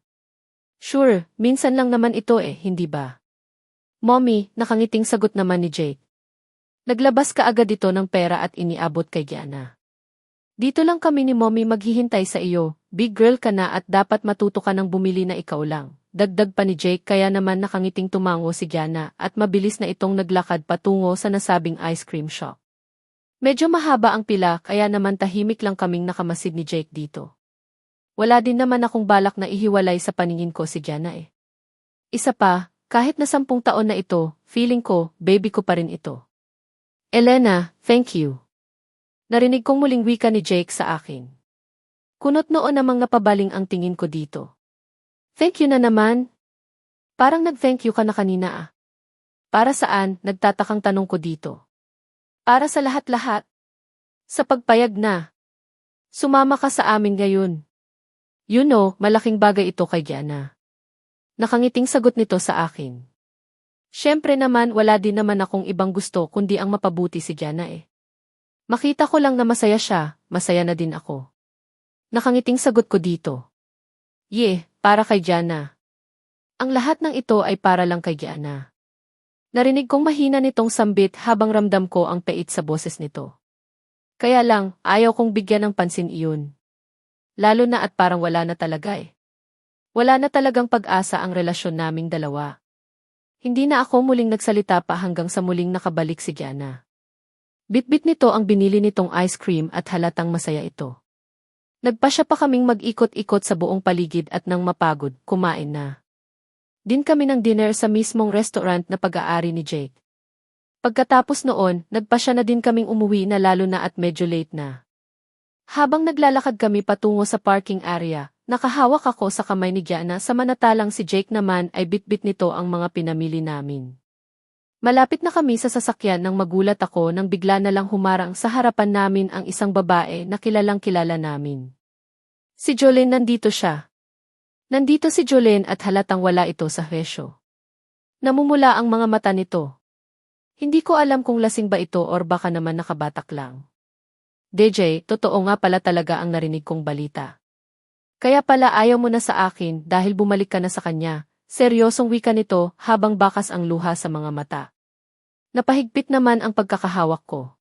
Sure, minsan lang naman ito hindi ba? Mommy, nakangiting sagot naman ni Jake. Naglabas ka agad ito ng pera at iniabot kay Gianna. Dito lang kami ni Mommy maghihintay sa iyo, big girl ka na at dapat matuto ka ng bumili na ikaw lang. Dagdag pa ni Jake kaya naman nakangiting tumango si Gianna at mabilis na itong naglakad patungo sa nasabing ice cream shop. Medyo mahaba ang pila kaya naman tahimik lang kaming nakamasid ni Jake dito. Wala din naman akong balak na ihiwalay sa paningin ko si Gianna Isa pa, kahit na 10 taon na ito, feeling ko, baby ko pa rin ito. Elena, thank you. Narinig kong muling wika ni Jake sa akin. Kunot noon namang napabaling ang tingin ko dito. Thank you na naman. Parang nag-thank you ka na kanina Para saan, nagtatakang tanong ko dito. Para sa lahat-lahat. Sa pagpayag na. Sumama ka sa amin ngayon. You know, malaking bagay ito kay Gianna. Nakangiting sagot nito sa akin. Siyempre naman wala din naman akong ibang gusto kundi ang mapabuti si Gianna Makita ko lang na masaya siya, masaya na din ako. Nakangiting sagot ko dito. Para kay Gianna. Ang lahat ng ito ay para lang kay Gianna. Narinig kong mahina nitong sambit habang ramdam ko ang pait sa boses nito. Kaya lang, ayaw kong bigyan ng pansin iyon. Lalo na at parang wala na talaga Wala na talagang pag-asa ang relasyon naming dalawa. Hindi na ako muling nagsalita pa hanggang sa muling nakabalik si Gianna. Bitbit nito ang binili nitong ice cream at halatang masaya ito. Nagpasya pa kaming mag-ikot-ikot sa buong paligid at nang mapagod, kumain na. Din kami ng dinner sa mismong restaurant na pag-aari ni Jake. Pagkatapos noon, nagpasya na din kaming umuwi na lalo na at medyo late na. Habang naglalakad kami patungo sa parking area, nakahawak ako sa kamay ni Gianna samantalang si Jake naman ay bitbit nito ang mga pinamili namin. Malapit na kami sa sasakyan nang magulat ako nang bigla na lang humarang sa harapan namin ang isang babae na kilalang kilala namin. Si Jolene, nandito siya. Nandito si Jolene at halatang wala ito sa hwesyo. Namumula ang mga mata nito. Hindi ko alam kung lasing ba ito or baka naman nakabatak lang. DJ, totoo nga pala talaga ang narinig kong balita. Kaya pala ayaw mo na sa akin dahil bumalik ka na sa kanya. Seryosong wika nito habang bakas ang luha sa mga mata. Napahigpit naman ang pagkakahawak ko.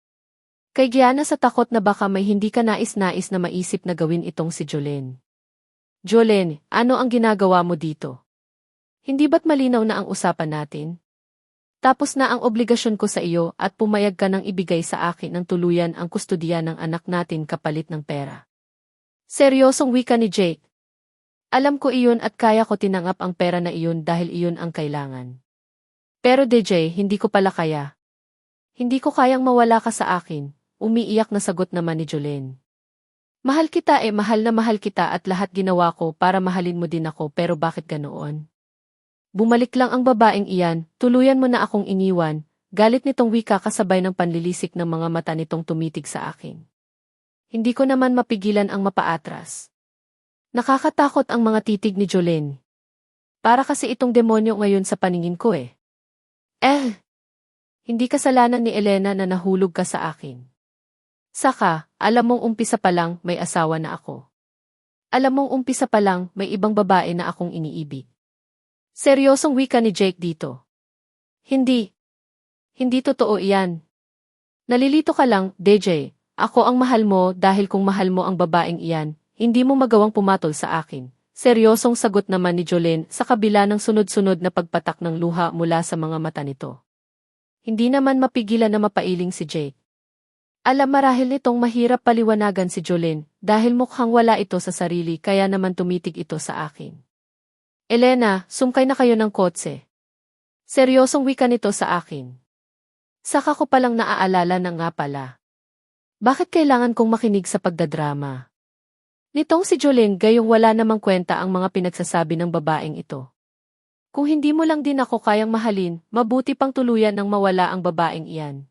Kay Gianna sa takot na baka may hindi ka nais-nais na maisip na gawin itong si Jolene. Jolene, ano ang ginagawa mo dito? Hindi ba't malinaw na ang usapan natin? Tapos na ang obligasyon ko sa iyo at pumayag ka nang ibigay sa akin ng tuluyan ang kustodiya ng anak natin kapalit ng pera. Seryosong wika ni Jake. Alam ko iyon at kaya ko tinanggap ang pera na iyon dahil iyon ang kailangan. Pero DJ, hindi ko pala kaya. Hindi ko kayang mawala ka sa akin, umiiyak na sagot naman ni Jolene. Mahal kita mahal na mahal kita at lahat ginawa ko para mahalin mo din ako pero bakit ganoon? Bumalik lang ang babaeng iyan, tuluyan mo na akong iniwan, galit nitong wika kasabay ng panlilisik ng mga mata nitong tumitig sa akin. Hindi ko naman mapigilan ang mapaatras. Nakakatakot ang mga titig ni Jolene. Para kasi itong demonyo ngayon sa paningin ko Hindi kasalanan ni Elena na nahulog ka sa akin. Saka, alam mong umpisa pa lang may asawa na ako. Alam mong umpisa pa lang may ibang babae na akong iniibig. Seryosong wika ni Jake dito. Hindi. Hindi totoo iyan. Nalilito ka lang, DJ. Ako ang mahal mo dahil kung mahal mo ang babaeng iyan, hindi mo magawang pumatol sa akin. Seryosong sagot naman ni Jolene sa kabila ng sunod-sunod na pagpatak ng luha mula sa mga mata nito. Hindi naman mapigilan na mapailing si Jake. Alam marahil nitong mahirap paliwanagan si Jolene dahil mukhang wala ito sa sarili kaya naman tumitig ito sa akin. Elena, sumkay na kayo ng kotse. Seryosong wika nito sa akin. Saka ko palang naaalala na nga pala. Bakit kailangan kong makinig sa pagdadrama? Nitong si Jolene gayong wala namang kwenta ang mga pinagsasabi ng babaeng ito. Kung hindi mo lang din ako kayang mahalin, mabuti pang tuluyan nang mawala ang babaeng iyan.